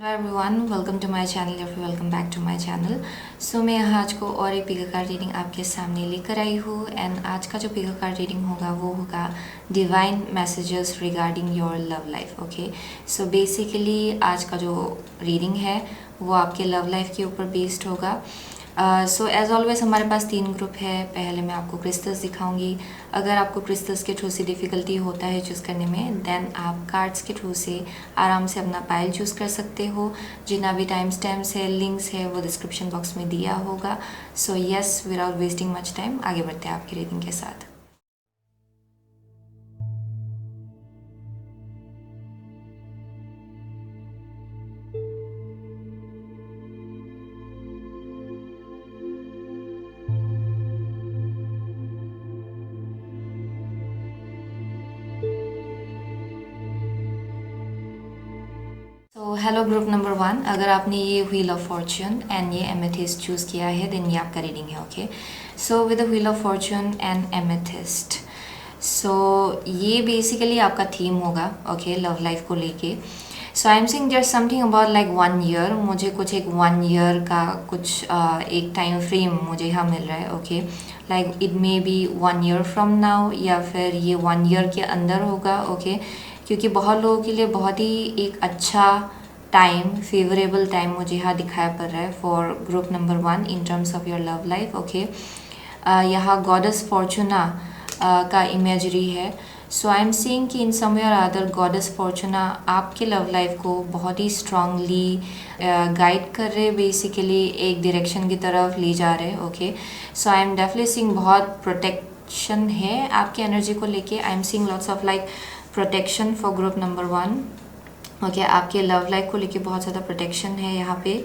Hello everyone, welcome to my channel या फिर welcome back to my channel. So मैं यहाँ आज को और एक पिका कार्ड रीडिंग आपके सामने लेकर आई हूँ। एंड आज का जो पिका कार्ड रीडिंग होगा वो होगा divine messages regarding your love life. Okay, so basically आज का जो रीडिंग है वो आपके लव लाइफ के ऊपर बेस्ड होगा। सो एज ऑलवेज हमारे पास 3 ग्रुप है। पहले मैं आपको क्रिस्टल्स दिखाऊंगी। अगर आपको क्रिस्टल्स के थ्रू से डिफ़िकल्टी होता है चूज़ करने में, देन आप कार्ड्स के थ्रू से आराम से अपना पाइल चूज़ कर सकते हो। जितना भी टाइम स्टैम्प्स है, लिंक्स है, वो डिस्क्रिप्शन बॉक्स में दिया होगा। So yes, without wasting much time आगे बढ़ते हैं आपकी रीडिंग के साथ। तो हेलो ग्रुप नंबर 1, अगर आपने ये व्हील ऑफ फॉर्च्यून एंड ये एमेथिस्ट चूज़ किया है देन ये आपका रीडिंग है। Okay, so with the wheel of fortune and amethyst, so ये बेसिकली आपका थीम होगा। ओके, लव लाइफ को लेके। So I am saying there something about like 1 year. मुझे कुछ एक 1 ईयर का कुछ एक टाइम फ्रेम मुझे यहाँ मिल रहा है। Okay, like it may be 1 year from now या फिर ये 1 ईयर के अंदर होगा। ओके, क्योंकि बहुत लोगों के लिए बहुत ही एक अच्छा टाइम, फेवरेबल टाइम मुझे यहाँ दिखाया पड़ रहा है for group number 1 in terms of your love life. Okay, यहाँ गॉडेस फॉर्चूना का इमेजरी है। सो आई एम सीइंग कि इन सम वे और अदर गॉडेस फॉर्चूना आपके लव लाइफ को बहुत ही स्ट्रांगली गाइड कर रहे, बेसिकली एक डायरेक्शन की तरफ ले जा रहे। Okay, so I am definitely seeing बहुत प्रोटेक्शन है आपकी एनर्जी को लेके। आई am seeing lots of like protection for group number 1। Okay, आपके लव लाइफ को लेके बहुत ज़्यादा प्रोटेक्शन है यहाँ पे।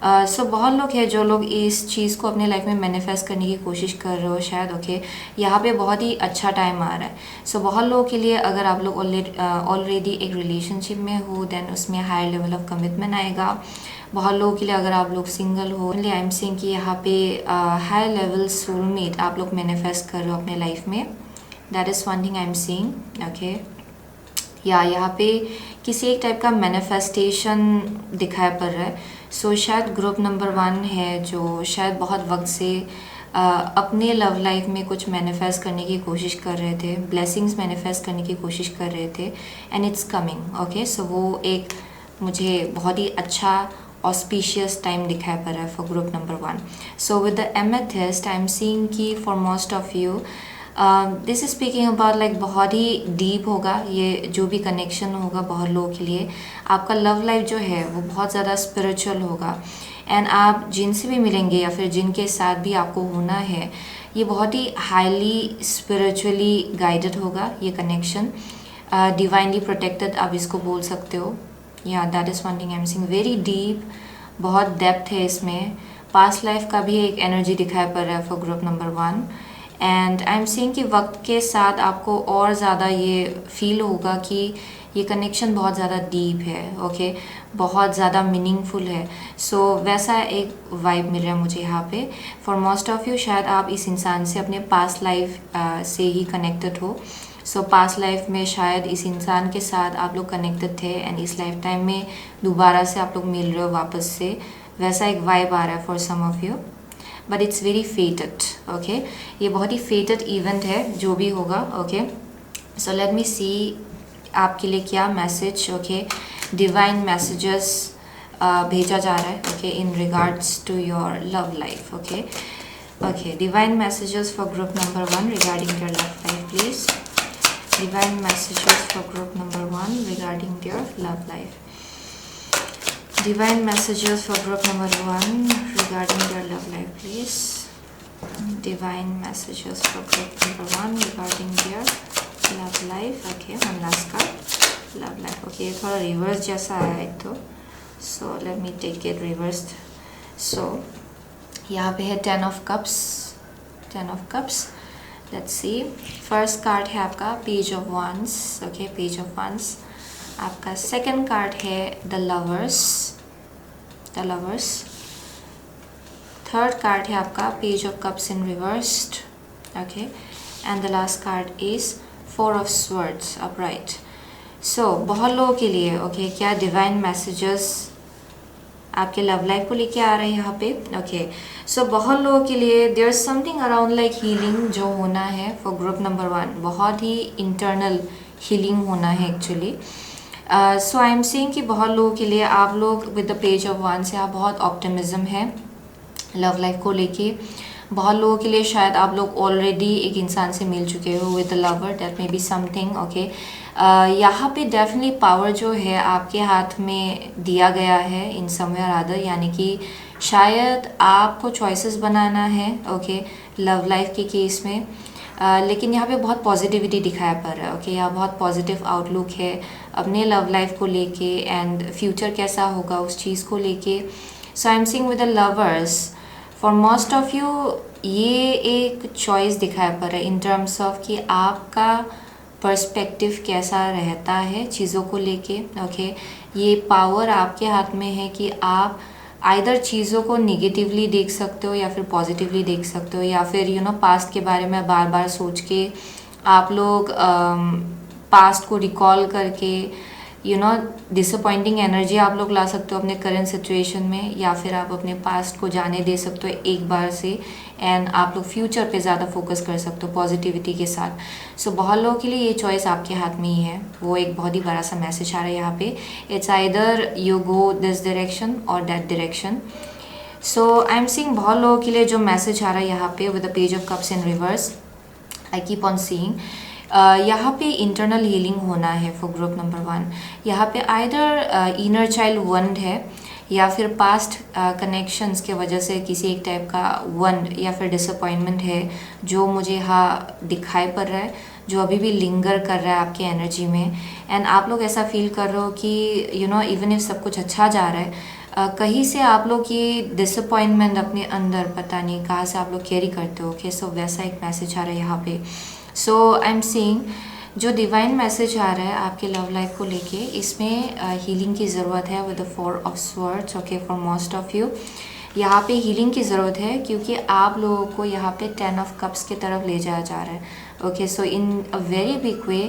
सो बहुत लोग हैं जो लोग इस चीज़ को अपने लाइफ में मैनिफेस्ट करने की कोशिश कर रहे हो शायद। ओके, यहाँ पे बहुत ही अच्छा टाइम आ रहा है। सो बहुत लोगों के लिए अगर आप लोग ऑलरेडी एक रिलेशनशिप में हो देन उसमें हायर लेवल ऑफ कमिटमेंट आएगा। बहुत लोगों के लिए अगर आप लोग सिंगल हो, आई एम सेइंग कि यहाँ पे हायर लेवल सोलमेट आप लोग मैनिफेस्ट कर रहे हो अपने लाइफ में। That is one thing I am seeing. Okay, या यहाँ पे किसी एक टाइप का मैनिफेस्टेशन दिखाई पड़ रहा है। सो शायद ग्रुप नंबर 1 है जो शायद बहुत वक्त से अपने लव लाइफ में कुछ मैनिफेस्ट करने की कोशिश कर रहे थे, ब्लेसिंग्स मैनिफेस्ट करने की कोशिश कर रहे थे and it's coming. Okay, so वो एक मुझे बहुत ही अच्छा ऑस्पिशियस टाइम दिखाई पड़ रहा है for group number 1। So with the amethyst I am seeing कि for most of you this is speaking about like बहुत ही डीप होगा ये जो भी कनेक्शन होगा। बहुत लोगों के लिए आपका लव लाइफ जो है वो बहुत ज़्यादा स्पिरिचुअल होगा एंड आप जिनसे भी मिलेंगे या फिर जिनके साथ भी आपको होना है ये बहुत ही हाईली स्पिरिचुअली गाइडेड होगा। ये कनेक्शन डिवाइनली प्रोटेक्टेड आप इसको बोल सकते हो। या that is one thing I am seeing, very deep, बहुत डेप्थ है इसमें। पास्ट लाइफ का भी एक एनर्जी दिखाई पड़ रहा है for group number 1 and I am seeing कि वक्त के साथ आपको और ज़्यादा ये फील होगा कि ये कनेक्शन बहुत ज़्यादा डीप है। ओके, बहुत ज़्यादा मीनिंगफुल है। सो वैसा एक वाइब मिल रहा है मुझे यहाँ पे फॉर मोस्ट ऑफ यू। शायद आप इस इंसान से अपने पास्ट लाइफ से ही कनेक्टेड हो। सो पास्ट लाइफ में शायद इस इंसान के साथ आप लोग कनेक्टेड थे एंड इस लाइफ टाइम में दोबारा से आप लोग मिल रहे हो वापस से, वैसा एक वाइब आ रहा है for some of you. But it's very fated. Okay, ये बहुत ही फेटेड इवेंट है जो भी होगा। ओके, सो लेट मी सी आपके लिए क्या मैसेज ओके डिवाइन मैसेजेस भेजा जा रहा है। Okay, in regards to your love life. Okay, okay, divine messages for group number 1 regarding your love life please. Divine messages for group number 1 regarding your love life. Divine messages for group number 1 regarding their love life, please. Divine messages for group number 1 regarding their love life. Okay, one last card. Love life. Okay, ये थोड़ा reverse जैसा आया एक तो. So let me take it reversed. So यहाँ पे है 10 of cups. 10 of cups. Let's see. First card है आपका Page of Wands. Okay, Page of Wands. आपका सेकेंड कार्ड है द लवर्स। थर्ड कार्ड है आपका page of cups in reversed. Okay, and the last card is 4 of Swords upright. बहुत लोगों के लिए ओके क्या डिवाइन मैसेजेस आपके लव लाइफ को लेके आ रहे हैं यहाँ पे। ओके बहुत लोगों के लिए there is something around like healing जो होना है फॉर ग्रुप नंबर 1, बहुत ही इंटरनल हीलिंग होना है एक्चुअली। आई एम सेइंग कि बहुत लोगों के लिए आप लोग विद द पेज ऑफ 1 से आप बहुत ऑप्टिमिज्म है लव लाइफ को लेके। बहुत लोगों के लिए शायद आप लोग ऑलरेडी एक इंसान से मिल चुके हो with a lover, that may be something okay. यहाँ पे डेफिनेटली पावर जो है आपके हाथ में दिया गया है इन सम वे और अदर, यानी कि शायद आपको चॉइसेस बनाना है ओके लव लाइफ के केस में। लेकिन यहाँ पे बहुत पॉजिटिविटी दिखाया पड़ रहा है ओके यहाँ बहुत पॉजिटिव आउटलुक है अपने लव लाइफ को लेके एंड फ्यूचर कैसा होगा उस चीज़ को लेके। So I am seeing with the lovers for most of you ये एक चॉइस दिखाया पड़ रहा है इन टर्म्स ऑफ कि आपका पर्सपेक्टिव कैसा रहता है चीज़ों को लेके ओके। ये पावर आपके हाथ में है कि आप आइदर चीज़ों को नेगेटिवली देख सकते हो या फिर पॉजिटिवली देख सकते हो, या फिर पास्ट के बारे में बार बार सोच के आप लोग पास्ट को रिकॉल करके डिसअपॉइंटिंग एनर्जी आप लोग ला सकते हो अपने करंट सिचुएशन में, या फिर आप अपने पास्ट को जाने दे सकते हो एक बार से एंड आप लोग फ्यूचर पे ज़्यादा फोकस कर सकते हो पॉजिटिविटी के साथ। बहुत लोगों के लिए ये चॉइस आपके हाथ में ही है, वो एक बहुत ही बड़ा सा मैसेज आ रहा है यहाँ पे। It's either you go this direction or that direction. I am seeing बहुत लोगों के लिए जो मैसेज आ रहा है यहाँ पे with the page of cups in reverse, I keep on seeing यहाँ पे इंटरनल हीलिंग होना है फॉर ग्रुप नंबर 1। यहाँ पे आइदर इनर चाइल्ड वंड है या फिर पास्ट कनेक्शंस के वजह से किसी एक टाइप का वंड या फिर डिसअपॉइंटमेंट है जो मुझे यहाँ दिखाई पड़ रहा है, जो अभी भी लिंगर कर रहा है आपके एनर्जी में। एंड आप लोग ऐसा फील कर रहे हो कि इवन इफ सब कुछ अच्छा जा रहा है कहीं से आप लोग ये डिसअपॉइंटमेंट अपने अंदर पता नहीं कहाँ से आप लोग कैरी करते हो ओके। वैसा एक मैसेज आ रहा है यहाँ पे। आई एम सीइंग जो डिवाइन मैसेज आ रहा है आपके लव लाइफ को लेके, इसमें हीलिंग की ज़रूरत है with the 4 of swords okay for most of you. यहाँ पे हीलिंग की ज़रूरत है क्योंकि आप लोगों को यहाँ पे 10 ऑफ कप्स की तरफ ले जाया जा रहा है okay. In a very big way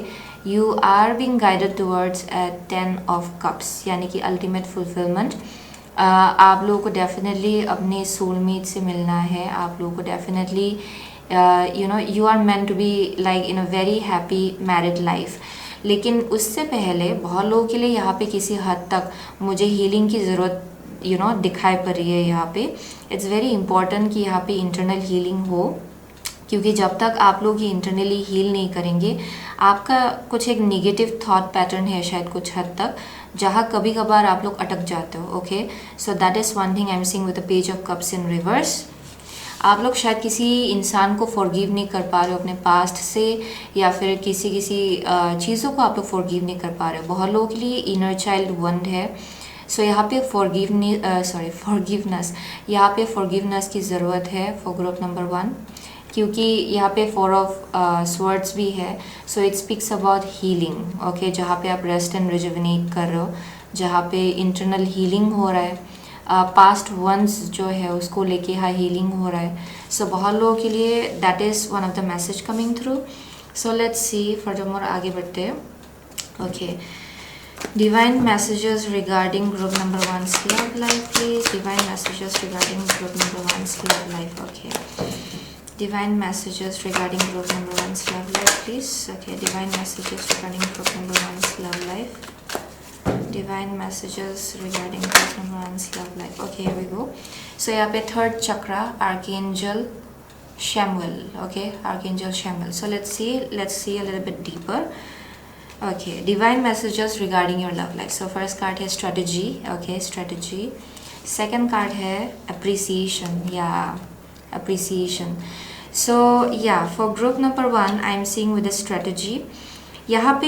you are being guided towards 10 of cups, यानी कि अल्टीमेट फुलफिलमेंट। आप लोगों को डेफिनेटली अपने सोलमेट से मिलना है, आप लोगों को definitely you are meant to be like in a very happy married life। लेकिन उससे पहले बहुत लोगों के लिए यहाँ पे किसी हद तक मुझे हीलिंग की ज़रूरत दिखाई पड़ रही है यहाँ पे। इट्स वेरी इंपॉर्टेंट कि यहाँ पे इंटरनल हीलिंग हो, क्योंकि जब तक आप लोग ये इंटरनली हील नहीं करेंगे आपका कुछ एक नेगेटिव थॉट पैटर्न है शायद कुछ हद तक, जहाँ कभी कभार आप लोग अटक जाते हो okay. That is one thing I am seeing with the page of cups in reverse. आप लोग शायद किसी इंसान को फॉरगिव नहीं कर पा रहे हो अपने पास्ट से, या फिर किसी चीज़ों को आप लोग फॉरगिव नहीं कर पा रहे हो। बहुत लोगों के लिए इनर चाइल्ड वंड है। यहाँ पे फॉरगिवनेस यहाँ पे फॉरगिवनेस की ज़रूरत है फॉर ग्रुप नंबर 1, क्योंकि यहाँ पे 4 ऑफ स्वर्ड्स भी है। It speaks about healing okay, जहाँ पे आप रेस्ट एंड रिजुविनेट कर रहे हो, जहाँ पे इंटरनल हीलिंग हो रहा है। पास्ट वंस जो है उसको लेके हाँ हीलिंग हो रहा है। बहुत लोगों के लिए that is one of the message coming through. Let's see furthermore आगे बढ़ते हैं okay. Divine messages regarding group number 1's love life please. Divine messages regarding group number 1's love life okay. Divine messages regarding group number 1's love life please okay. Divine messages regarding group number 1's love life. Divine messages regarding group number 1's love life okay, here we go। यहाँ पे third chakra archangel Samuel okay, archangel Samuel. let's see a little bit deeper okay। Divine messages regarding your love life। first card है strategy okay, strategy। second card है appreciation appreciation। for group number 1 I am seeing with a strategy। यहाँ पे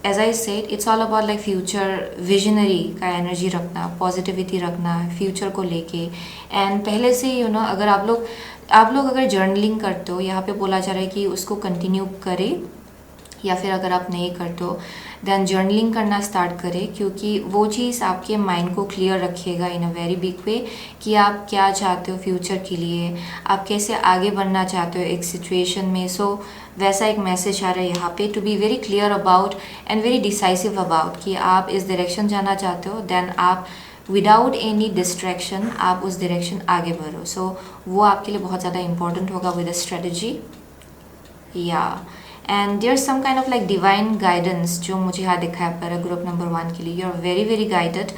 as I said it's all about like future visionary का energy रखना, positivity रखना future को लेके। And पहले से अगर आप लोग अगर जर्नलिंग करते हो, यहाँ पे बोला जा रहा है कि उसको कंटिन्यू करें या फिर अगर आप नहीं करते हो देन जर्नलिंग करना स्टार्ट करें, क्योंकि वो चीज़ आपके माइंड को क्लियर रखेगा इन अ वेरी बिग वे कि आप क्या चाहते हो फ्यूचर के लिए, आप कैसे आगे बढ़ना चाहते हो एक सिचुएशन में। सो वैसा एक मैसेज आ रहा है यहाँ पे, to be very clear about and very decisive about कि आप इस डायरेक्शन जाना चाहते हो, देन आप विदाउट एनी डिस्ट्रैक्शन आप उस डायरेक्शन आगे बढ़ो। सो वो आपके लिए बहुत ज़्यादा इंपॉर्टेंट होगा विद अ स्ट्रेटजी या and there some kind of like divine guidance जो मुझे यहाँ दिखा है पर ग्रुप नंबर 1 के लिए। You are very very guided,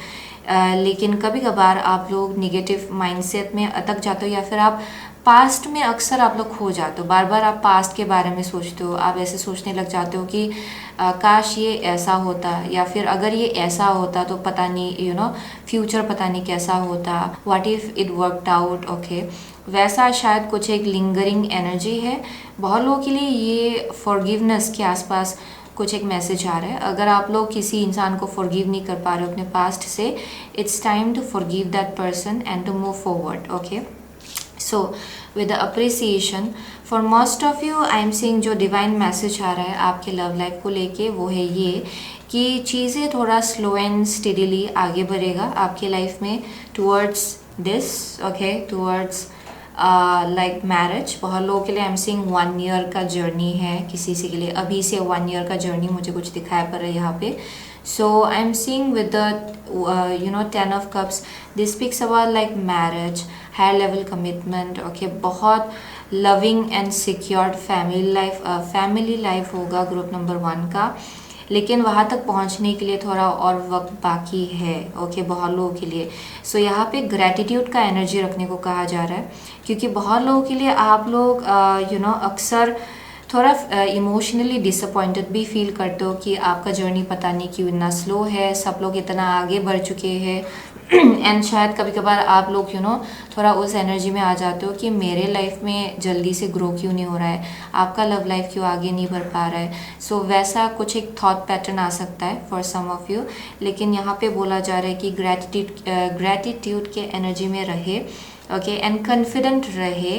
लेकिन कभी कभार आप लोग निगेटिव माइंडसेट में अटक जाते हो, या फिर आप पास्ट में अक्सर आप लोग खो जाते हो। बार बार आप पास्ट के बारे में सोचते हो, आप ऐसे सोचने लग जाते हो कि काश ये ऐसा होता, या फिर अगर ये ऐसा होता तो पता नहीं यू नो फ्यूचर पता नहीं कैसा होता, what if it worked out. Okay, वैसा शायद कुछ एक लिंगरिंग एनर्जी है बहुत लोगों के लिए। ये फॉरगिवनेस के आसपास कुछ एक मैसेज आ रहा है। अगर आप लोग किसी इंसान को फॉरगिव नहीं कर पा रहे हो अपने पास्ट से, it's time to forgive that person and to move forward. Okay, so with appreciation for most of you I am seeing जो डिवाइन मैसेज आ रहा है आपके लव लाइफ को लेके, वो है ये कि चीज़ें थोड़ा स्लो एंड स्टेडीली आगे बढ़ेगा आपके लाइफ में towards this. Okay, towards like marriage. बहुत लोगों के लिए आई एम सीइंग 1 ईयर का जर्नी है, किसी से के लिए अभी से 1 ईयर का जर्नी मुझे कुछ दिखाया पड़ रहा है यहाँ पे। So I am seeing with the you know 10 of cups, this speaks about like marriage, higher level commitment. Okay, बहुत loving and secured family life होगा ग्रुप नंबर 1 का, लेकिन वहाँ तक पहुँचने के लिए थोड़ा और वक्त बाकी है। ओके, बहुत लोगों के लिए। सो यहाँ पे ग्रैटिट्यूड का एनर्जी रखने को कहा जा रहा है, क्योंकि बहुत लोगों के लिए आप लोग यू नो अक्सर थोड़ा इमोशनली डिसअपॉइंटेड भी फील करते हो कि आपका जर्नी पता नहीं क्यों इतना स्लो है, सब लोग इतना आगे बढ़ चुके हैं एंड शायद कभी कभार आप लोग यू नो थोड़ा उस एनर्जी में आ जाते हो कि मेरे लाइफ में जल्दी से ग्रो क्यों नहीं हो रहा है, आपका लव लाइफ क्यों आगे नहीं बढ़ पा रहा है। सो वैसा कुछ एक थॉट पैटर्न आ सकता है फॉर सम ऑफ यू, लेकिन यहाँ पे बोला जा रहा है कि ग्रैटिट्यूड के एनर्जी में रहे। ओके, एंड कॉन्फिडेंट रहे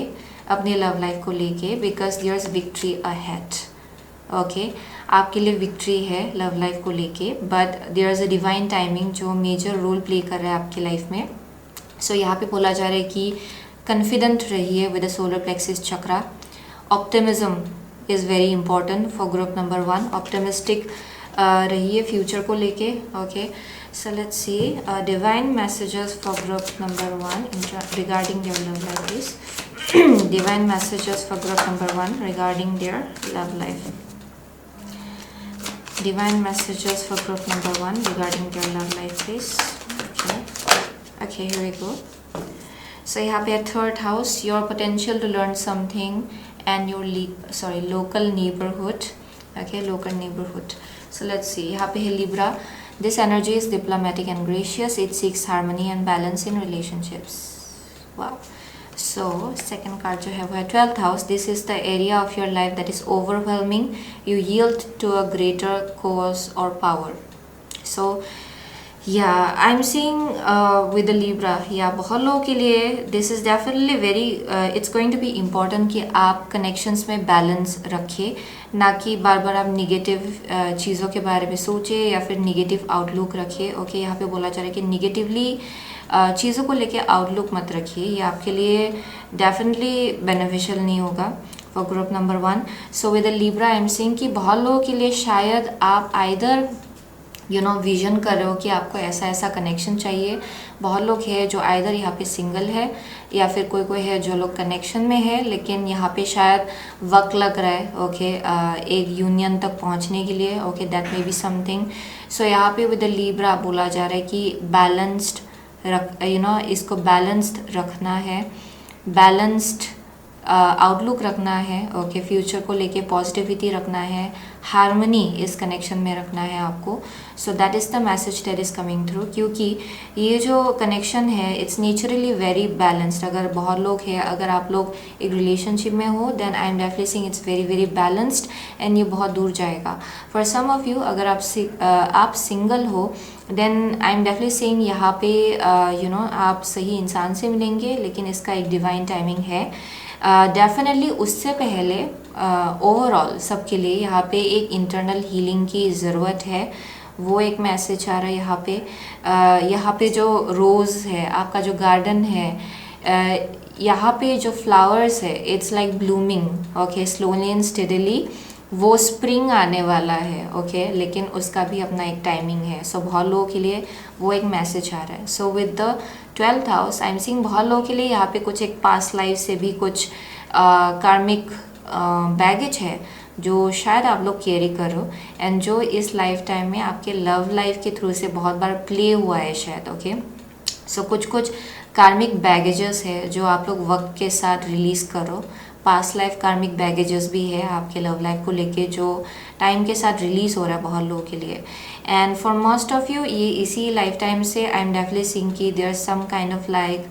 अपने लव लाइफ को लेके, because there is victory ahead. Okay, आपके लिए विक्ट्री है लव लाइफ को लेके, but there is a divine timing जो मेजर रोल प्ले कर रहा है आपकी लाइफ में। सो यहाँ पे बोला जा रहा है कि कॉन्फिडेंट रहिए with the solar plexus chakra. Optimism is very important for group number 1। Optimistic रहिए फ्यूचर को लेके। Okay, so let's see divine messages for group number 1 regarding their love life is divine messages for group number 1 regarding their love life. Divine messages for group number 1 regarding their love life is okay, here we go. So you have a third house, your potential to learn something, and your local neighborhood. Okay, local neighborhood. So let's see, यहाँ पे है Libra. This energy is diplomatic and gracious. It seeks harmony and balance in relationships. Wow. So second card जो है वो है 12th house. This is the area of your life that is overwhelming. You yield to a greater cause or power. So yeah, I'm seeing with the Libra, yeah, बहुत लोगों के लिए this is definitely very it's going to be important कि आप connections में balance रखें, ना कि बार बार आप निगेटिव चीज़ों के बारे में सोचें या फिर निगेटिव आउटलुक रखें। ओके, यहाँ पे बोला जा रहा है कि निगेटिवली चीज़ों को लेके आउटलुक मत रखिए, ये आपके लिए डेफिनेटली बेनिफिशियल नहीं होगा for group number 1। So with the Libra I am saying कि बहुत लोगों के लिए शायद आप आइदर यू नो विजन कर रहे हो कि आपको ऐसा ऐसा कनेक्शन चाहिए। बहुत लोग हैं जो आइदर यहाँ पे सिंगल है, या फिर कोई है जो लोग कनेक्शन में है, लेकिन यहाँ पे शायद वक्त लग रहा है। ओके, एक यूनियन तक पहुँचने के लिए। Okay, that may be something. So यहाँ पे विद द लिब्रा बोला जा रहा है कि बैलेंस्ड इसको बैलेंस्ड रखना है, बैलेंस्ड आउटलुक रखना है। ओके, फ्यूचर को लेके पॉजिटिविटी रखना है, हार्मनी इस कनेक्शन में रखना है आपको। सो that is the message that is coming through, क्योंकि ये जो कनेक्शन है इट्स नेचुरली वेरी बैलेंस्ड। अगर बहुत लोग हैं, अगर आप लोग एक रिलेशनशिप में हो, then I am definitely saying it's very very balanced and ये बहुत दूर जाएगा। फॉर सम ऑफ यू, अगर आप सिंगल हो, then I am definitely saying यहाँ पे आप सही इंसान से मिलेंगे, लेकिन इसका एक डिवाइन टाइमिंग है। डेफिनेटली उससे पहले ओवरऑल सबके लिए यहाँ पे एक इंटरनल हीलिंग की ज़रूरत है, वो एक मैसेज आ रहा है यहाँ पे जो रोज़ है, आपका जो गार्डन है, यहाँ पे जो फ्लावर्स है, it's like blooming, okay, slowly and steadily वो स्प्रिंग आने वाला है, ओके, लेकिन उसका भी अपना एक टाइमिंग है। सो बहुत लोगों के लिए वो एक मैसेज आ रहा है। So with the 12th house I am seeing बहुत लोगों के लिए यहाँ पे कुछ एक पास्ट लाइफ से भी कुछ कार्मिक बैगेज है जो शायद आप लोग कैरी करो, एंड जो इस लाइफ टाइम में आपके लव लाइफ के थ्रू से बहुत बार प्ले हुआ है शायद, ओके। सो कुछ कार्मिक बैगेजेस है जो आप लोग वक्त के साथ रिलीज़ करो। पास्ट लाइफ कार्मिक बैगेजेस भी है आपके लव लाइफ को लेके जो टाइम के साथ रिलीज़ हो रहा है बहुत लोगों के लिए। And for most of you ये इसी लाइफ टाइम से आई एम डेफिनेटली सीइंग कि there some kind of like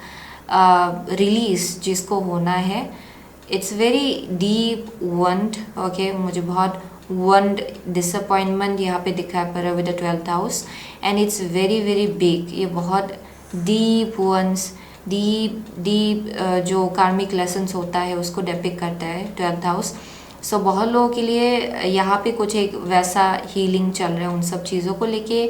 release जिसको होना है। It's very deep wound, okay, मुझे बहुत वंड डिसअपॉइंटमेंट यहाँ पे दिखाई पड़ रहा है with the 12th house, and it's very very big. ये बहुत डीप वंस, डीप जो कार्मिक लेसन्स होता है उसको डेपिक्ट करता है 12th हाउस। सो बहुत लोगों के लिए यहाँ पे कुछ एक वैसा हीलिंग चल रहा है उन सब चीज़ों को लेके।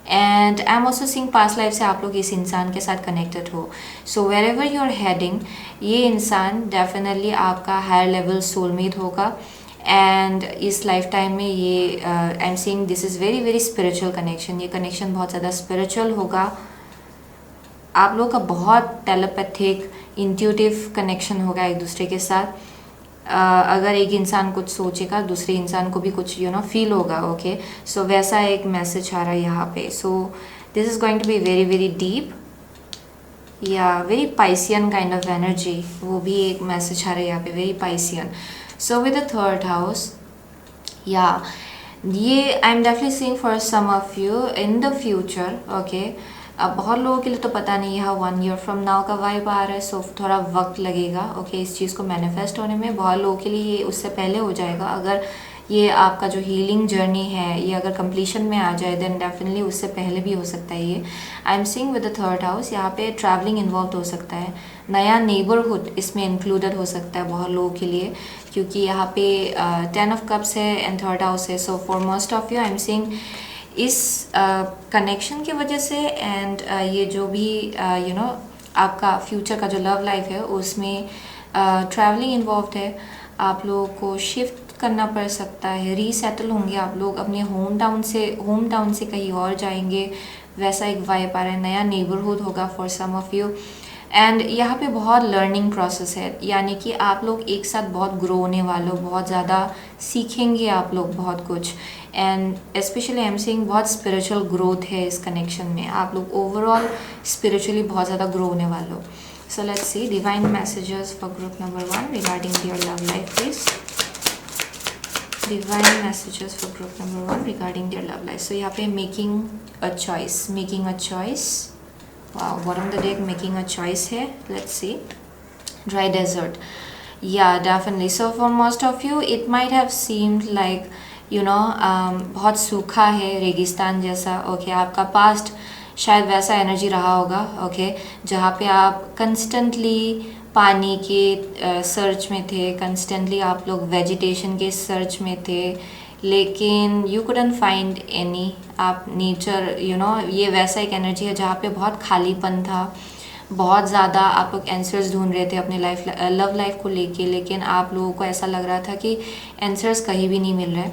And I am also seeing past life से आप लोग इस इंसान के साथ कनेक्टेड हो। So wherever you are heading, ये इंसान डेफिनेटली आपका हायर लेवल सोलमेट होगा। एंड इस लाइफ टाइम में ये I am seeing this is very very spiritual connection. ये कनेक्शन बहुत ज़्यादा स्पिरिचुअल होगा। आप लोग का बहुत टेलीपैथिक इंट्यूटिव कनेक्शन होगा एक दूसरे के साथ। अगर एक इंसान कुछ सोचेगा दूसरे इंसान को भी कुछ फील होगा, ओके। सो वैसा एक मैसेज आ रहा है यहाँ पे। So this is going to be very very deep या very Piscean kind of energy, वो भी एक मैसेज आ रहा है यहाँ पे, very Piscean. So with the 3rd house, yeah ये I am definitely seeing for some of you in the future, okay. अब बहुत लोगों के लिए तो पता नहीं, यहाँ 1 year फ्रॉम नाउ का वाइब आ रहा है। सो थोड़ा वक्त लगेगा, ओके, इस चीज़ को मैनिफेस्ट होने में। बहुत लोगों के लिए ये उससे पहले हो जाएगा। अगर ये आपका जो हीलिंग जर्नी है ये अगर कंप्लीशन में आ जाए देन डेफिनेटली उससे पहले भी हो सकता है ये। I am seeing with the 3rd house, यहाँ पे ट्रैवलिंग इन्वॉल्व हो सकता है, नया नेबरहुड इसमें इंक्लूडेड हो सकता है बहुत लोगों के लिए, क्योंकि यहाँ पे 10 of Cups है एंड 3rd हाउस है। So for most of you I am seeing इस कनेक्शन की वजह से एंड ये जो भी आपका फ्यूचर का जो लव लाइफ है उसमें ट्रैवलिंग इन्वॉल्व है। आप लोगों को शिफ्ट करना पड़ सकता है, रीसेटल होंगे आप लोग अपने होम टाउन से कहीं और जाएंगे, वैसा एक वाइब आ रहा है। नया नेबरहुड होगा for some of you. And यहाँ पे बहुत लर्निंग प्रोसेस है, यानी कि आप लोग एक साथ बहुत ग्रो होने वाले हो, बहुत ज़्यादा सीखेंगे आप लोग बहुत कुछ। And specially I am seeing बहुत स्पिरिचुअल ग्रोथ है इस कनेक्शन में। आप लोग ओवरऑल स्पिरिचुअली बहुत ज़्यादा ग्रो होने वाले हो। So let's see divine messages for group number 1 regarding their love life please. Divine messages for group number 1 regarding their love life. So यहाँ पे making a choice, wow, bottom of the deck making a choice here. Let's see. Dry desert, yeah, definitely. So for most of you it might have seemed like बहुत सूखा है, रेगिस्तान जैसा, okay. आपका past शायद वैसा एनर्जी रहा होगा, ओके, जहाँ पे आप कंस्टेंटली पानी के सर्च में थे, कंस्टेंटली आप लोग वेजिटेशन के सर्च में थे, लेकिन यू कुडंट फाइंड एनी। आप नेचर ये वैसा एक एनर्जी है जहाँ पे बहुत खालीपन था, बहुत ज़्यादा आप लोग आंसर्स ढूंढ रहे थे अपने लव लाइफ को लेके, लेकिन आप लोगों को ऐसा लग रहा था कि आंसर्स कहीं भी नहीं मिल रहे।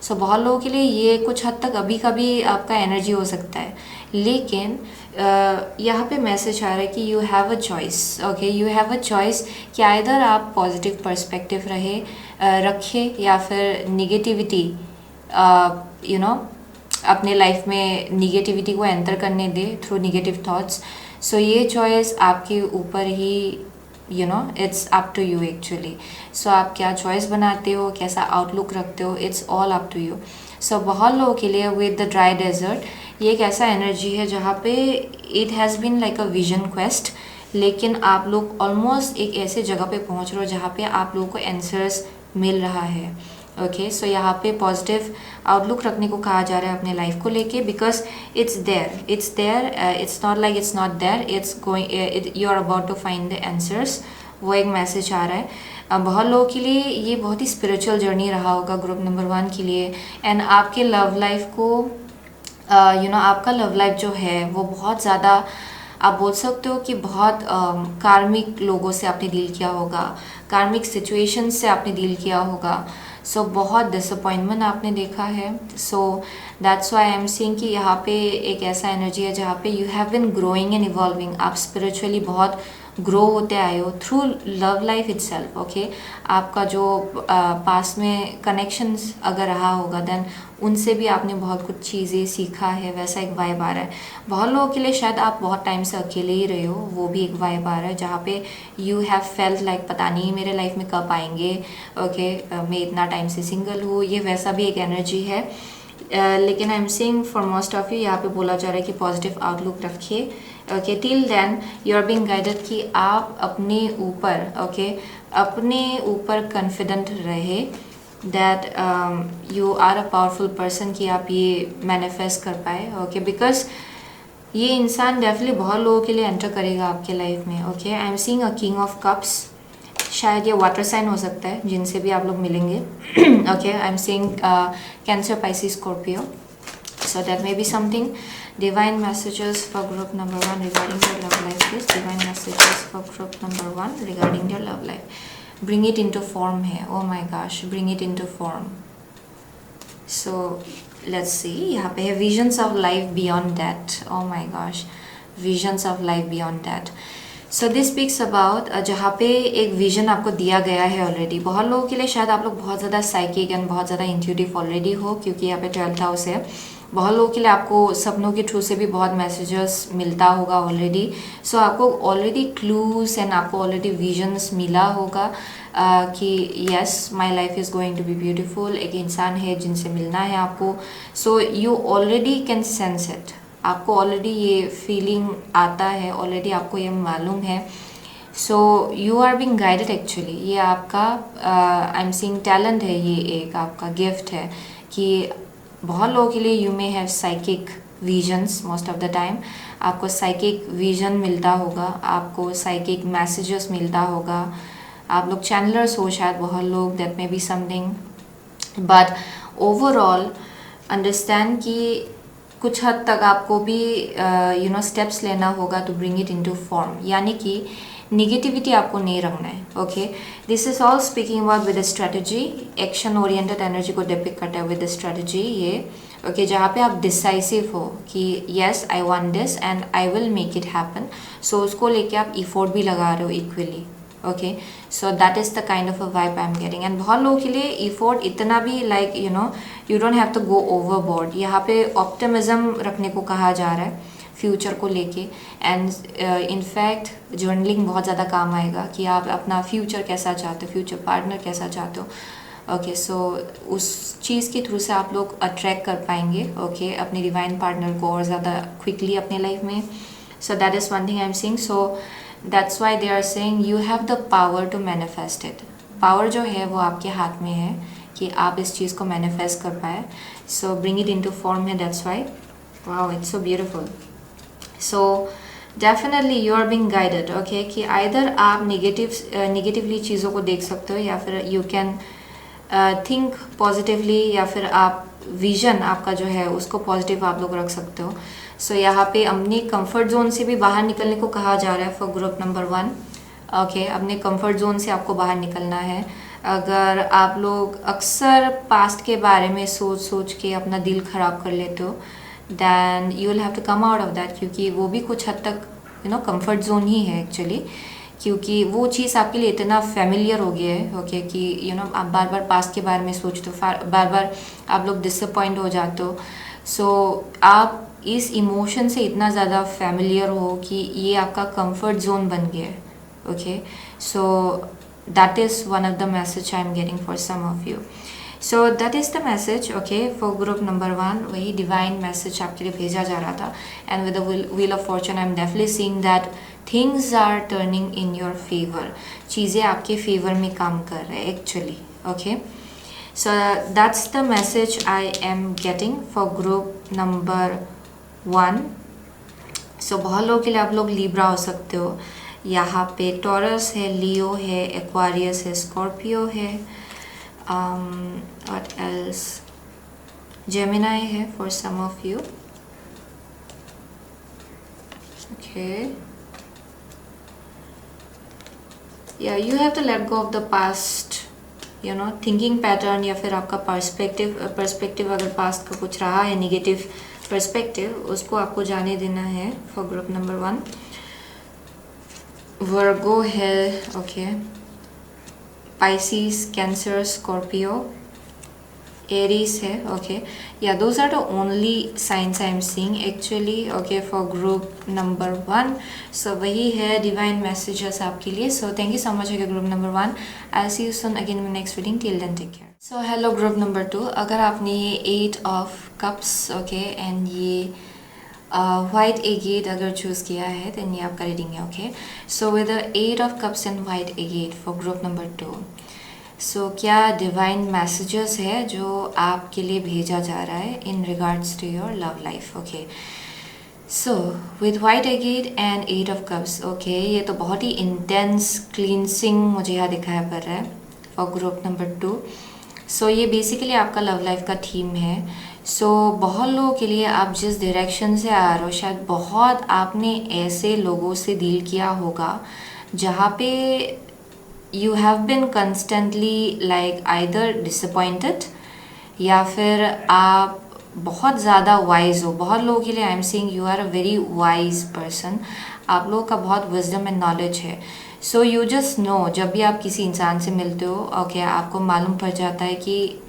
सो बहुत लोगों के लिए ये कुछ हद तक अभी का भी आपका एनर्जी हो सकता है, लेकिन यहाँ पे मैसेज आ रहा है कि you have a choice, okay, you have a choice कि आइदर आप पॉजिटिव पर्सपेक्टिव रखें या फिर निगेटिविटी अपने लाइफ में निगेटिविटी को एंटर करने दे थ्रू निगेटिव थॉट्स। सो ये चॉइस आपके ऊपर ही it's up to you actually. So आप क्या चॉइस बनाते हो, कैसा आउटलुक रखते हो, it's all up to you. So बहुत लोगों के लिए विद द ड्राई डेजर्ट ये एक ऐसा एनर्जी है जहाँ पे it has been like a vision quest, लेकिन आप लोग ऑलमोस्ट एक ऐसे जगह पे पहुँच रहे हो जहाँ पे आप लोगों को आंसर्स मिल रहा है, ओके। सो यहाँ पे पॉजिटिव आउटलुक रखने को कहा जा रहा है अपने लाइफ को लेके, because it's there, it's not like it's not there, it's going, you are about to find the answers, वो एक मैसेज आ रहा है। बहुत लोगों के लिए ये बहुत ही स्पिरिचुअल जर्नी रहा होगा ग्रुप नंबर 1 के लिए। एंड आपके लव लाइफ को आपका लव लाइफ जो है वो बहुत ज़्यादा, आप बोल सकते हो कि बहुत कार्मिक लोगों से आपने डील किया होगा, कार्मिक सिचुएशन से आपने डील किया होगा। सो बहुत डिसअपॉइंटमेंट आपने देखा है। So that's why I am seeing कि यहाँ पे एक ऐसा एनर्जी है जहाँ पे you have been growing and evolving. आप स्पिरिचुअली बहुत ग्रो होते आए हो through love life itself. Okay, आपका जो पास में कनेक्शंस अगर रहा होगा देन उनसे भी आपने बहुत कुछ चीज़ें सीखा है, वैसा एक वाइब आ रहा है। बहुत लोगों के लिए शायद आप बहुत टाइम से अकेले ही रहे हो, वो भी एक वाइब आ रहा है जहाँ पे यू हैव फेल्ट लाइक पता नहीं मेरे लाइफ में कब आएंगे। ओके, मैं इतना टाइम से सिंगल हूँ, ये वैसा भी एक एनर्जी है। लेकिन I am saying for most of you यहाँ पे बोला जा रहा है कि पॉजिटिव आउटलुक रखिए। Okay, till then you are being guided कि आप अपने ऊपर अपने ऊपर कॉन्फिडेंट रहे that you are a powerful person, कि आप ये मैनिफेस्ट कर पाए। ओके, बिकॉज ये इंसान डेफिनेटली बहुत लोगों के लिए एंटर करेगा आपके लाइफ में। Okay, I am seeing a king of cups, शायद ये वाटर साइन हो सकता है जिनसे भी आप लोग मिलेंगे। Okay, I am seeing cancer, Pisces, Scorpio, so that may be something. Divine messages for group number 1 regarding their love life. Please, divine messages for group number 1 regarding their love life. Bring it into form here. Oh my gosh, bring it into form. So let's see, यहाँ पे है visions of life beyond that. Oh my gosh, visions of life beyond that. So this speaks about जहाँ पे एक vision आपको दिया गया है ऑलरेडी। बहुत लोगों के लिए शायद आप लोग बहुत ज़्यादा साइकिक एंड बहुत ज़्यादा इंट्यूटिव ऑलरेडी हो, क्योंकि यहाँ पे 12th हाउस है। बहुत लोगों के लिए आपको सपनों के थ्रू से भी बहुत मैसेजेस मिलता होगा ऑलरेडी। सो आपको ऑलरेडी क्लूज एंड आपको ऑलरेडी विजन्स मिला होगा कि yes my life is going to be beautiful. एक इंसान है जिनसे मिलना है आपको। So you already can sense it, आपको ऑलरेडी ये फीलिंग आता है, ऑलरेडी आपको ये मालूम है। So you are being guided actually. ये आपका आई एम सीइंग टैलेंट है, ये एक आपका गिफ्ट है कि बहुत लोगों के लिए you may have psychic visions most of the time. आपको साइकिक विजन मिलता होगा, आपको साइकिक मैसेजेस मिलता होगा। आप लोग चैनलर्स हो शायद बहुत लोग, that may be something. But overall understand कि कुछ हद तक आपको भी स्टेप्स लेना होगा to bring it into form, यानी कि निगेटिविटी आपको नहीं रखना है। Okay, this is all speaking about with strategy, action oriented energy को डिपिक्ट करता है विद स्ट्रेटजी ये। ओके, जहाँ पे आप डिसाइसिव हो कि yes I want this and I will make it happen. So उसको लेके आप इफोर्ट भी लगा रहे हो equally. Okay, so that is the kind of a vibe I am getting. And बहुत लोगों के लिए इफोर्ट इतना भी like you don't have to go overboard. यहाँ पे ऑप्टिमिज्म रखने को कहा जा रहा है फ्यूचर को लेके। एंड इनफैक्ट जर्नलिंग बहुत ज़्यादा काम आएगा कि आप अपना फ्यूचर कैसा चाहते हो, फ्यूचर पार्टनर कैसा चाहते हो। ओके, सो उस चीज़ के थ्रू से आप लोग अट्रैक्ट कर पाएंगे ओके अपने डिवाइन पार्टनर को और ज़्यादा क्विकली अपने लाइफ में। So that is one thing I am seeing. So that's why they are saying you have the power to manifest it. Power जो है वो आपके हाथ में है कि आप इस चीज़ को मैनिफेस्ट कर पाए। So bring it into form है, that's why. Wow, it's so beautiful. So definitely you are being guided. Okay, कि आइदर आप नेगेटिवली चीज़ों को देख सकते हो या फिर यू कैन थिंक पॉजिटिवली, या फिर आप विजन आपका जो है उसको पॉजिटिव आप लोग रख सकते हो। सो यहाँ पे अपने कंफर्ट जोन से भी बाहर निकलने को कहा जा रहा है फॉर ग्रुप नंबर 1। ओके, अपने कंफर्ट जोन से आपको बाहर निकलना है। अगर आप लोग अक्सर पास्ट के बारे में सोच के अपना दिल ख़राब कर लेते हो then you will have to come out of that, क्योंकि वो भी कुछ हद तक कंफर्ट जोन ही है एक्चुअली, क्योंकि वो चीज़ आपके लिए इतना फेमिलियर हो गया है। ओके, कि आप बार बार पास्ट के बारे में सोचते हो, बार बार आप लोग डिसअपॉइंट हो जाते हो। सो आप इस इमोशन से इतना ज़्यादा फेमिलियर हो कि ये आपका कंफर्ट जोन बन गया है। Okay, so that is one of the message I am getting for some of you. So that is the message okay for group number 1। वही डिवाइन मैसेज आपके लिए भेजा जा रहा था। And with the wheel of fortune I am definitely seeing that things are turning in your favour. चीज़ें आपके favour में काम कर रहे हैं actually. Okay, so that's the message I am getting for group number 1। सो बहुत लोगों के लिए आप लोग लिब्रा हो सकते हो, यहाँ पे टॉरस है, लियो है, एक्वारियस है, स्कॉर्पियो है, व्हाट एल्स, जेमिनाई है for some of you. Okay, yeah you have to let go of the past, you know, thinking pattern या फिर आपका पर्सपेक्टिव अगर पास्ट का कुछ रहा है नेगेटिव पर्सपेक्टिव, उसको आपको जाने देना है फॉर ग्रुप नंबर 1. वर्गो है, okay, Pisces, Cancer, Scorpio, Aries है. ओके, या those are the only signs I am seeing actually. Okay, for group number 1. So वही है डिवाइन मैसेजेस आपके लिए. So thank you so much group number 1. I see you soon again in next reading. Till then take care. So hello group number 2. अगर आपने ये 8 of cups, okay, and ये white agate अगर choose किया है then ये आपका reading है. Okay, so with the 8 of cups and white agate for group number 2. सो क्या डिवाइन मैसेजेस है जो आपके लिए भेजा जा रहा है in regards to your love life. Okay, so with white agate and 8 of cups, okay, ये तो बहुत ही इंटेंस क्लींसिंग मुझे यहाँ दिखाया पड़ रहा है फॉर ग्रुप नंबर 2. सो ये बेसिकली आपका लव लाइफ का थीम है. सो बहुत लोगों के लिए आप जिस डायरेक्शन से आ रहे हो, शायद बहुत आपने ऐसे लोगों से डील किया होगा जहाँ पे you have been constantly like either disappointed या फिर आप बहुत ज़्यादा वाइज हो. बहुत लोगों के लिए I am saying you are a very wise person. आप लोगों का बहुत विजडम एंड नॉलेज है. सो यू जस्ट नो, जब भी आप किसी इंसान से मिलते हो, ओके, आपको मालूम पड़ जाता है कि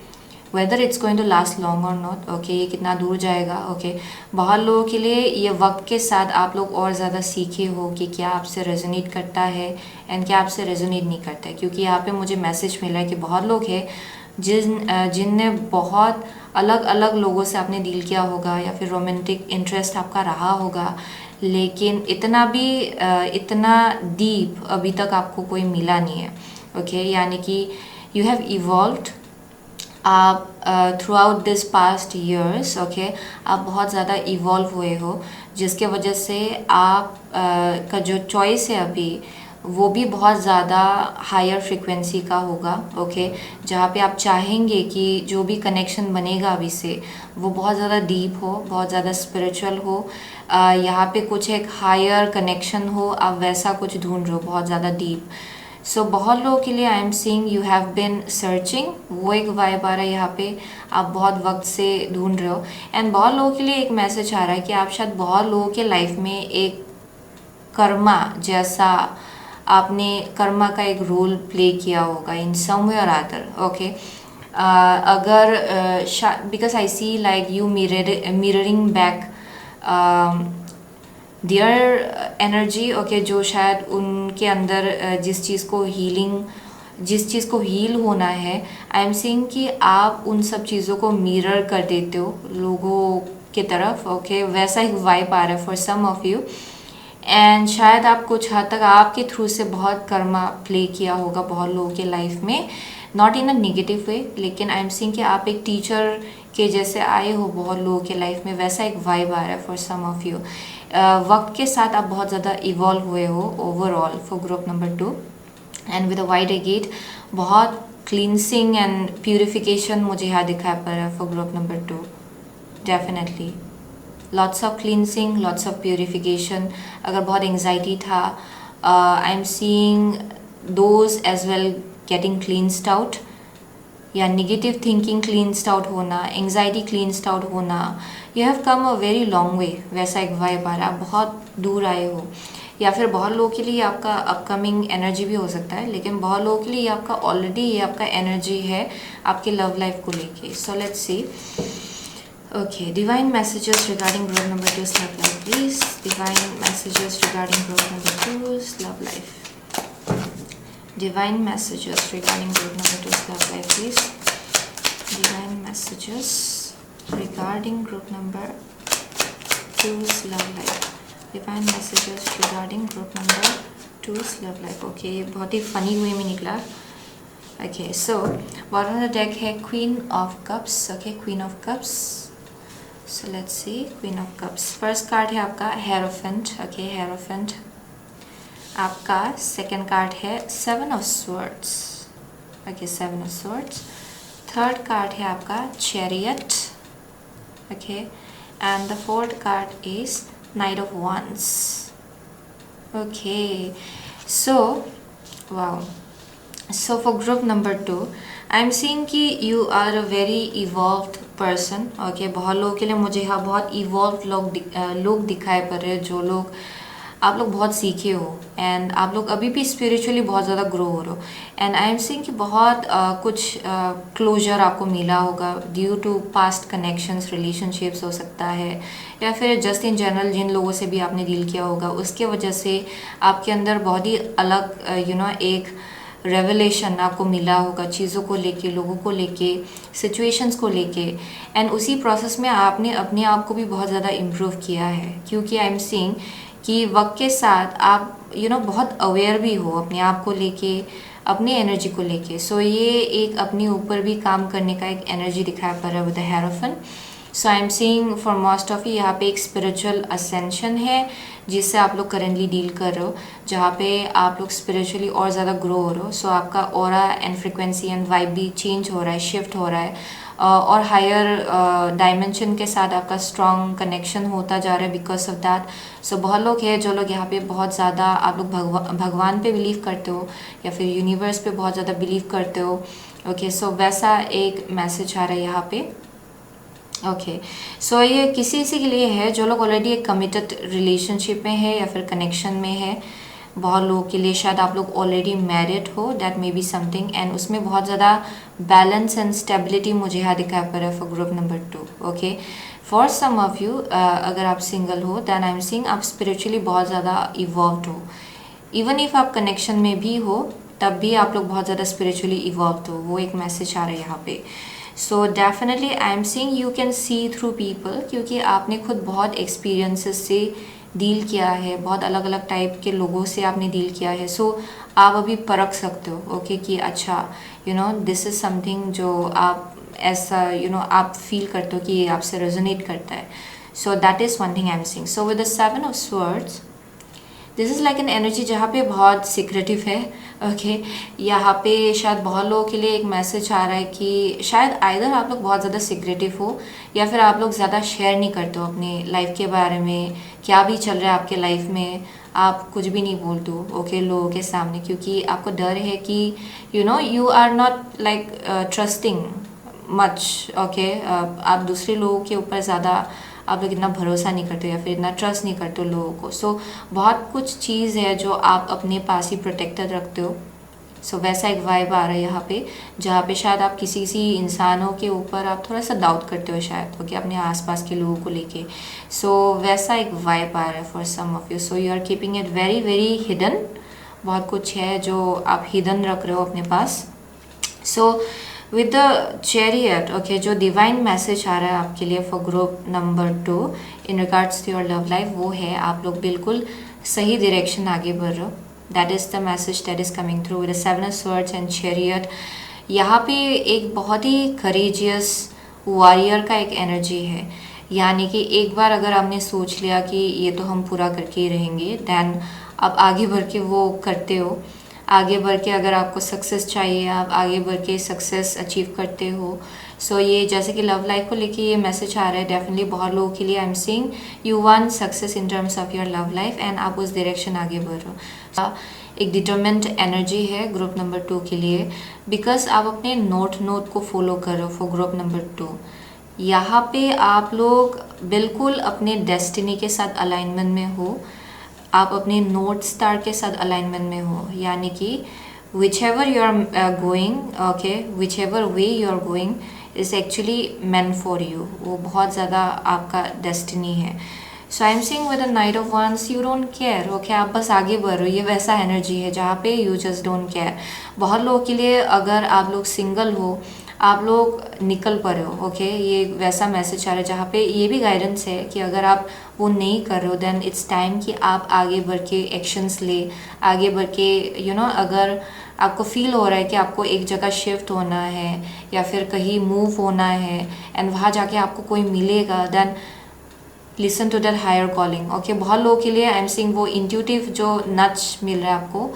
whether it's going to last long और नॉट. ओके, ये कितना दूर जाएगा. ओके, बहुत लोगों के लिए ये वक्त के साथ आप लोग और ज़्यादा सीखे हो कि क्या आपसे रेजोनेट करता है एंड क्या आपसे रेजोनेट नहीं करता है. क्योंकि यहाँ पे मुझे मैसेज मिला है कि बहुत लोग हैं जिनने बहुत अलग अलग लोगों से आपने डील किया होगा या फिर रोमांटिक इंटरेस्ट आपका रहा होगा, लेकिन इतना डीप अभी तक आपको कोई मिला नहीं है. ओके, यानी कि यू हैव इवॉल्व्ड. आप through out this past years, okay, आप बहुत ज़्यादा इवॉल्व हुए हो, जिसके वजह से आप का जो चॉइस है अभी वो भी बहुत ज़्यादा हायर फ्रिक्वेंसी का होगा. ओके, जहाँ पे आप चाहेंगे कि जो भी कनेक्शन बनेगा अभी से वो बहुत ज़्यादा डीप हो, बहुत ज़्यादा स्पिरिचुअल हो. यहाँ पे कुछ एक हायर कनेक्शन हो, आप वैसा कुछ ढूंढ रहे हो बहुत ज़्यादा डीप. सो बहुत लोगों के लिए I am seeing you have been searching, वो एक वाइब आ रहा है यहाँ पे. आप बहुत वक्त से ढूंढ रहे हो. एंड बहुत लोगों के लिए एक मैसेज आ रहा है कि आप शायद बहुत लोगों के लाइफ में एक कर्मा जैसा, आपने कर्मा का एक रोल प्ले किया होगा इन सम वे और अदर. ओके, अगर because I see like you mirroring back their energy. Okay, जो शायद उनके अंदर जिस चीज़ को हील होना है, आई एम सीइंग कि आप उन सब चीज़ों को मिरर कर देते हो लोगों की तरफ. ओके, वैसा ही वाइब आ रहा है for some of you. And शायद आप कुछ हद तक आपके थ्रू से बहुत कर्मा प्ले किया होगा बहुत लोगों के लाइफ में, not in a negative way, लेकिन आई एम सीइंग कि आप एक टीचर के जैसे आए हो बहुत लोगों के लाइफ में, वैसा एक वाइब आ रहा है फॉर सम ऑफ यू. वक्त के साथ आप बहुत ज़्यादा इवॉल्व हुए हो overall for group number 2. And with a white agate बहुत क्लींसिंग एंड प्यूरिफिकेशन मुझे यहाँ दिखाई पड़ रहा है for group number 2. Definitely lots of cleansing, lots of purification. अगर बहुत एंग्जाइटी था, I am seeing those as well getting cleansed out, या निगेटिव थिंकिंग क्लींस्ड आउट होना, एंग्जाइटी क्लींस्ड आउट होना. You have come a very long way, वैसा एक vibe आ रहा है. आप बहुत दूर आए हो, या फिर बहुत लोगों के लिए आपका अपकमिंग एनर्जी भी हो सकता है, लेकिन बहुत लोगों के लिए आपका ऑलरेडी ये आपका एनर्जी है आपके लव लाइफ को लेके. सो let's C. Okay, divine messages regarding group number 2's love life, please. Divine messages regarding group number 2's love life. Divine messages regarding group number 2's love life, please. Divine messages regarding group number 2's love life. Divine messages regarding group number 2's love life. Okay, बहुत ही funny way में निकला. Okay, so bottom of the deck है Queen of Cups. Okay, Queen of Cups. So let's see, Queen of Cups. First card है आपका Hierophant. Okay, Hierophant. आपका second card है 7 of swords, okay 7 of swords. Third card है आपका chariot, okay, and the fourth card is knight of wands, okay. So wow, so for group number 2 I am seeing कि you are a very evolved person, okay. बहुत लोगों के लिए मुझे यहाँ बहुत इवॉल्व लोग दिखाई पड़ रहे हैं, जो लोग आप लोग बहुत सीखे हो एंड आप लोग अभी भी स्पिरिचुअली बहुत ज़्यादा ग्रो हो रहे हो। एंड आई एम सीइंग कि बहुत कुछ क्लोजर आपको मिला होगा due to past connections, relationships हो सकता है, या फिर जस्ट इन जनरल जिन लोगों से भी आपने डील किया होगा उसके वजह से आपके अंदर बहुत ही अलग एक रेवलेशन आपको मिला होगा चीज़ों को लेके, लोगों को लेके, सिचुएशंस को लेके। एंड उसी प्रोसेस में आपने अपने आप को भी बहुत ज़्यादा इम्प्रूव किया है, क्योंकि आई एम सीइंग कि वक्त के साथ आप बहुत अवेयर भी हो अपने आप को लेके, अपनी एनर्जी को लेके। सो ये एक अपने ऊपर भी काम करने का एक एनर्जी दिखाई पड़ रहा है with the hierophant. So I am seeing for most of you यहाँ पे एक स्पिरिचुअल असेंशन है जिससे आप लोग करेंटली डील कर रहे हो, जहाँ पे आप लोग स्पिरिचुअली और ज़्यादा ग्रो हो रहे हो। सो आपका aura and frequency and vibe भी चेंज हो रहा है, शिफ्ट हो रहा है, और हायर डायमेंशन के साथ आपका स्ट्रॉन्ग कनेक्शन होता जा रहा है बिकॉज ऑफ दैट। सो बहुत लोग हैं जो लोग यहाँ पे बहुत ज़्यादा आप लोग भगवान पे बिलीव करते हो या फिर यूनिवर्स पे बहुत ज़्यादा बिलीव करते हो, ओके। सो वैसा एक मैसेज आ रहा है यहाँ पे, ओके। सो ये किसी के लिए है जो लोग ऑलरेडी एक कमिटेड रिलेशनशिप में है या फिर कनेक्शन में है। बहुत लोगों के लिए शायद आप लोग ऑलरेडी मैरिड हो, that may be something, and उसमें बहुत ज़्यादा बैलेंस एंड स्टेबिलिटी मुझे यहाँ दिखाई पड़ रहा है for group number 2, okay. For some of you अगर आप सिंगल हो दैन आई एम सीइंग आप स्पिरिचुअली बहुत ज़्यादा इवॉल्व्ड हो। इवन इफ़ आप कनेक्शन में भी हो तब भी आप लोग बहुत ज़्यादा स्पिरिचुअली इवॉल्व्ड हो, वो एक मैसेज आ रहा है यहाँ पे। So definitely I am seeing you can see through people, क्योंकि आपने खुद बहुत एक्सपीरियंसेस से डील किया है, बहुत अलग अलग टाइप के लोगों से आपने डील किया है। सो आप अभी परख सकते हो, ओके, कि अच्छा दिस इज़ समथिंग जो आप ऐसा आप फील करते हो कि ये आपसे रेजोनेट करता है। So that is one thing I am seeing. So with the 7 of swords this is like an energy जहाँ पे बहुत सिक्रेटिव है, ओके। यहाँ पे शायद बहुत लोगों के लिए एक मैसेज आ रहा है कि शायद आइदर आप लोग बहुत ज़्यादा सिक्रेटिव हो या फिर आप लोग ज़्यादा शेयर नहीं करते हो अपनी लाइफ के बारे में, क्या भी चल रहा है आपके लाइफ में आप कुछ भी नहीं बोलते हो, ओके, लोगों के सामने, क्योंकि आपको डर है कि you are not like trusting much, okay. आप दूसरे लोगों के ऊपर ज़्यादा आप लोग इतना भरोसा नहीं करते या फिर इतना ट्रस्ट नहीं करते हो लोगों को। सो बहुत कुछ चीज़ है जो आप अपने पास ही प्रोटेक्टेड रखते हो। सो वैसा एक वाइब आ रहा है यहाँ पे, जहाँ पे शायद आप किसी इंसानों के ऊपर आप थोड़ा सा डाउट करते हो शायद, ओके, अपने आसपास के लोगों को लेके। सो वैसा एक वाइब आ रहा है for some of you. So you are keeping it very very hidden, बहुत कुछ है जो आप हिडन रख रहे हो अपने पास। So with the chariot, okay, जो डिवाइन मैसेज आ रहा है आपके लिए for group number 2 in regards to your love life, वो है आप लोग बिल्कुल सही डायरेक्शन आगे बढ़ रहे हो। That is the message that is coming through with the 7 of swords and chariot. यहाँ पे एक बहुत ही करेजियस वॉरियर का एक एनर्जी है, यानी कि एक बार अगर आपने सोच लिया कि ये तो हम पूरा करके ही रहेंगे, दैन आप आगे बढ़ के वो करते हो। आगे बढ़ के अगर आपको सक्सेस चाहिए, आप आगे बढ़ के सक्सेस अचीव करते हो। सो ये जैसे कि लव लाइफ को लेके ये मैसेज आ रहा है, डेफिनेटली बहुत लोगों के लिए I am seeing you want success in terms of your love life and आप उस डायरेक्शन आगे बढ़ रहे हो। एक डिटरमेंट एनर्जी है ग्रुप नंबर 2 के लिए, बिकॉज आप अपने नोट को फॉलो कर रहे हो फॉर ग्रुप नंबर 2। यहाँ पे आप लोग बिल्कुल अपने डेस्टिनी के साथ अलाइनमेंट में हो, आप अपने नॉर्थ स्टार के साथ अलाइनमेंट में हो, यानी कि whichever you are going, okay, whichever way you are going is actually meant for you, वो बहुत ज़्यादा आपका डेस्टिनी है। So I am seeing with the knight of wands you don't care, okay, आप बस आगे बढ़ रहे हो। ये वैसा एनर्जी है जहाँ पे यू जस्ट डोंट केयर। बहुत लोगों के लिए अगर आप लोग सिंगल हो, आप लोग निकल पड़े हो, ओके, ये वैसा मैसेज आ रहा है जहाँ पे ये भी गाइडेंस है कि अगर आप वो नहीं कर रहे हो देन इट्स टाइम कि आप आगे बढ़ के एक्शंस ले, आगे बढ़ के अगर आपको फील हो रहा है कि आपको एक जगह शिफ्ट होना है या फिर कहीं मूव होना है एंड वहाँ जाके आपको कोई मिलेगा, then listen to that higher calling. Okay, बहुत लोगों के लिए आई एम सीइंग वो इंट्यूटिव जो नच मिल रहा है आपको,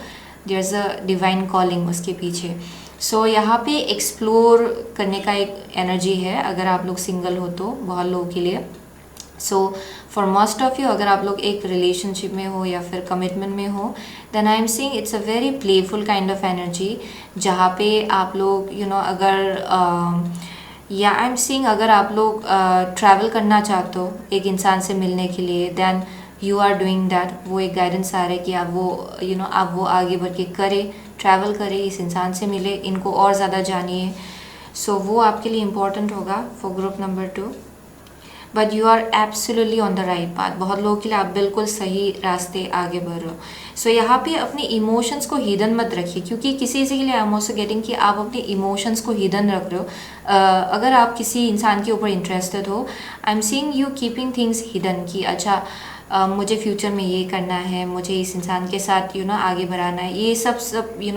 there is a divine calling उसके पीछे। सो यहाँ पे एक्सप्लोर करने का एक एनर्जी है अगर आप लोग सिंगल हो तो, बहुत लोगों के लिए। So for most of you, अगर आप लोग एक रिलेशनशिप में हो या फिर कमिटमेंट में हो, then I am seeing it's a very playful kind of energy, जहाँ पे आप लोग अगर या आई एम सीइंग अगर आप लोग ट्रैवल करना चाहते हो एक इंसान से मिलने के लिए, then you are doing that. वो एक गाइडेंस आ रहा है कि आप वो आप वो आगे बढ़ के करें, ट्रैवल करें, इस इंसान से मिले, इनको और ज़्यादा जानिए। सो वो आपके लिए इम्पॉर्टेंट होगा for group number 2। But you are absolutely on the right path. बहुत लोगों के लिए आप बिल्कुल सही रास्ते आगे बढ़ रहे हो। सो यहाँ पे अपने इमोशंस को हिडन मत रखिए, क्योंकि किसी के लिए आई एम ऑल्सो गेटिंग कि आप अपने इमोशंस को हिडन रख रहे हो। अगर आप किसी इंसान के ऊपर इंटरेस्टेड हो, आई am seeing you keeping things hidden कि अच्छा मुझे फ्यूचर में ये करना है, मुझे इस इंसान के साथ आगे बढ़ाना है, ये सब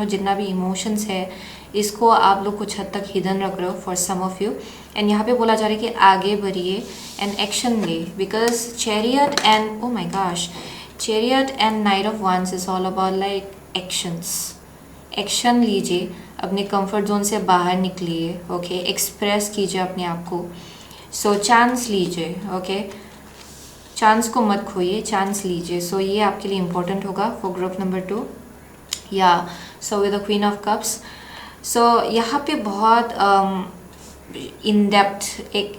जितना भी इमोशंस है इसको आप लोग कुछ हद तक हिडन रख रहे हो for some of you. And यहाँ पे बोला जा रहा है कि आगे बढ़िए एंड एक्शन ले, because chariot and oh my gosh, chariot and knight of wands is all about like actions. Action लीजिए, अपने कंफर्ट जोन से बाहर निकलिए। ओके, एक्सप्रेस कीजिए अपने आप को। सो चांस लीजिए। ओके, चांस को मत खोइए, चांस लीजिए। सो ये आपके लिए इम्पोर्टेंट होगा for group number 2। Yeah so with the queen of cups, so यहाँ पे बहुत इन डेप्थ एक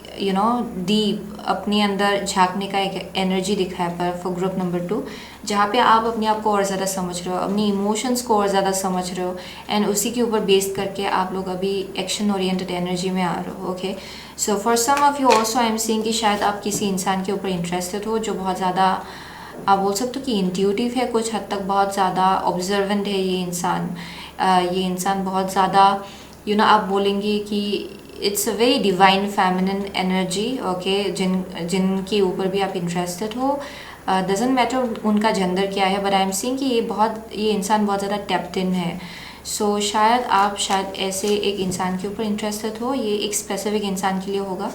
डीप अपने अंदर झांकने का एक एनर्जी दिखा है पर फॉर ग्रुप नंबर 2, जहाँ पे आप अपने आप को और ज़्यादा समझ रहे हो, अपनी इमोशंस को और ज़्यादा समझ रहे हो, एंड उसी के ऊपर बेस्ड करके आप लोग अभी एक्शन ओरिएंटेड एनर्जी में आ रहे हो। Okay, so for some of you also I am seeing कि शायद आप किसी इंसान के ऊपर इंटरेस्टेड हो जो बहुत ज़्यादा, आप बोल सकते हो कि इंट्यूटिव है, कुछ हद तक बहुत ज़्यादा ऑब्जर्वेंट है ये इंसान। ये इंसान बहुत ज़्यादा आप बोलेंगे कि it's a very divine feminine energy. Okay, जिनके ऊपर भी आप इंटरेस्टेड हो, डजेंट मैटर उनका जेंडर क्या है, बट आई एम सीइंग कि ये इंसान बहुत ज़्यादा टैप्ड इन है। सो शायद आप ऐसे एक इंसान के ऊपर इंटरेस्टेड हो, ये एक स्पेसिफिक इंसान के लिए होगा।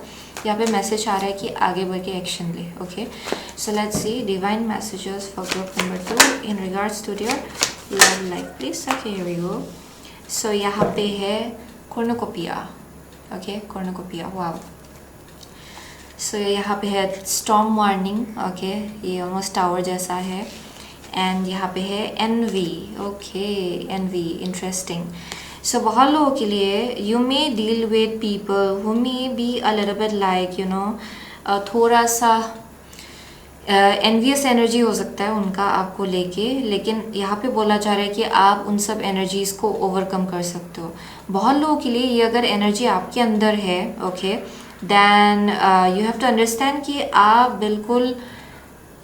यहाँ पे मैसेज आ रहा है कि आगे बढ़ के एक्शन ले। Okay, so let's see divine messages for group number 2 in regards to their love life please. Okay, here we go. So यहाँ पे है cornucopia. Okay, cornucopia, wow. So यहाँ पे है स्टॉर्म वार्निंग। ओके, ये ऑलमोस्ट टावर जैसा है। And यहाँ पे है envy. Okay, envy, interesting. So बहुत लोगों के लिए you may deal with people who may be a little bit like थोड़ा सा एनवियस एनर्जी हो सकता है उनका आपको लेके, लेकिन यहाँ पे बोला जा रहा है कि आप उन सब एनर्जीज़ को ओवरकम कर सकते हो। बहुत लोगों के लिए ये अगर एनर्जी आपके अंदर है, okay, then you have to understand कि आप बिल्कुल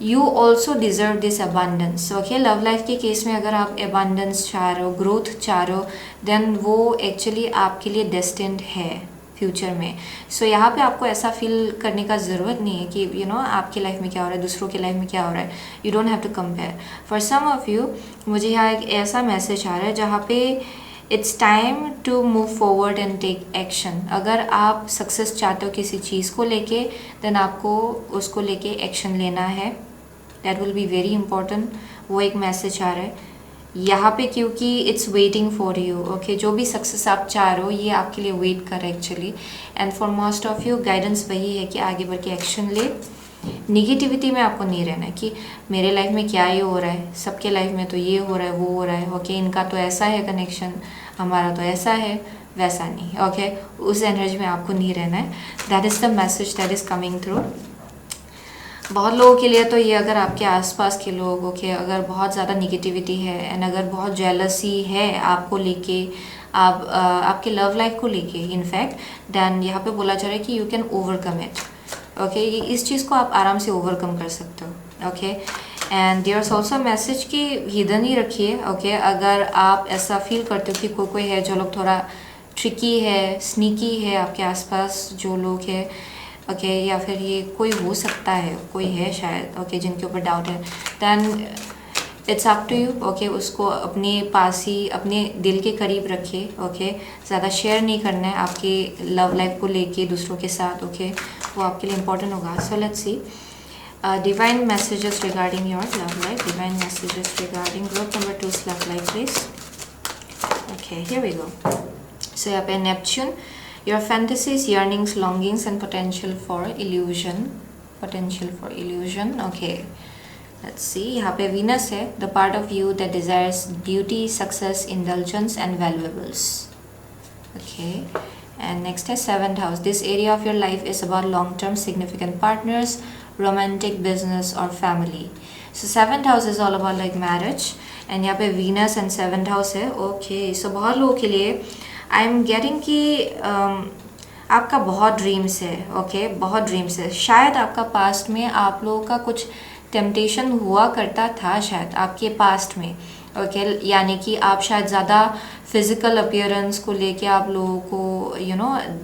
you also deserve this abundance. Okay, love life के केस में अगर आप अबांडेंस चाह रहे हो, ग्रोथ चाह रहे हो, देन वो एक्चुअली आपके लिए डेस्टिन्ड है फ्यूचर में। सो यहाँ पे आपको ऐसा फील करने का ज़रूरत नहीं है कि आपकी लाइफ में क्या हो रहा है, दूसरों की लाइफ में क्या हो रहा है। You don't have to compare. For some of you, मुझे यहाँ एक ऐसा मैसेज आ रहा है जहाँ पे it's time to move forward and take action. अगर आप सक्सेस चाहते हो किसी चीज़ को लेके, देन आपको उसको लेके एक्शन लेना है। That will be very important. वो एक मैसेज आ रहा है यहाँ पे, क्योंकि it's waiting for you. Okay, जो भी सक्सेस आप चाह रहे हो ये आपके लिए वेट कर रहा है actually. And for most of you guidance वही है कि आगे बढ़ के एक्शन ले। निगेटिविटी में आपको नहीं रहना कि मेरे लाइफ में क्या ये हो रहा है, सबके लाइफ में तो ये हो रहा है, वो हो रहा है। ओके, इनका तो ऐसा है कनेक्शन, हमारा तो ऐसा है, वैसा नहीं। ओके, उस एनर्जी में आपको नहीं रहना है। That is the message that is coming through. बहुत लोगों के लिए तो ये, अगर आपके आसपास के लोग, ओके, अगर बहुत ज़्यादा निगेटिविटी है एंड अगर बहुत जेलसी है आपको लेके, आपके लव लाइफ को लेके इनफैक्ट, देन यहाँ पे बोला जा रहा है कि you can overcome it. Okay, इस चीज़ को आप आराम से ओवरकम कर सकते हो। Okay, and there is also message कि हिडन ही रखिए। ओके, अगर आप ऐसा फील करते हो कि कोई है जो लोग थोड़ा ट्रिकी है, स्नीकी है आपके आसपास जो लोग हैं, ओके, या फिर ये कोई हो सकता है, कोई है शायद, ओके, जिनके ऊपर डाउट है, then it's up to you. Okay, उसको अपने पास ही, अपने दिल के करीब रखिए। ओके, ज़्यादा शेयर नहीं करना है आपके लव लाइफ को लेके दूसरों के साथ। ओके, वो आपके लिए इम्पोर्टेंट होगा। सो let's C Divine messages regarding your love life. Divine messages regarding group number 2's love life, please. Okay, here we go. So यहाँ पे Neptune, your fantasies, yearnings, longings and potential for illusion. Potential for illusion. Okay, let's see. यहाँ पे Venus है, the part of you that desires beauty, success, indulgence and valuables. Okay, and next is 7th house. This area of your life is about long-term significant partners, romantic, business or family. So 7th house is all about like marriage, and यहाँ पे Venus and 7th house है. Okay, so बहुत लोगों के लिए I am getting कि आपका बहुत ड्रीम्स है. ओके, बहुत ड्रीम्स है. शायद आपका पास्ट में आप लोगों का कुछ टेम्पटेशन हुआ करता था शायद आपके पास्ट में. ओके, यानी कि आप शायद ज़्यादा फिज़िकल अपीयरेंस को लेके आप लोगों को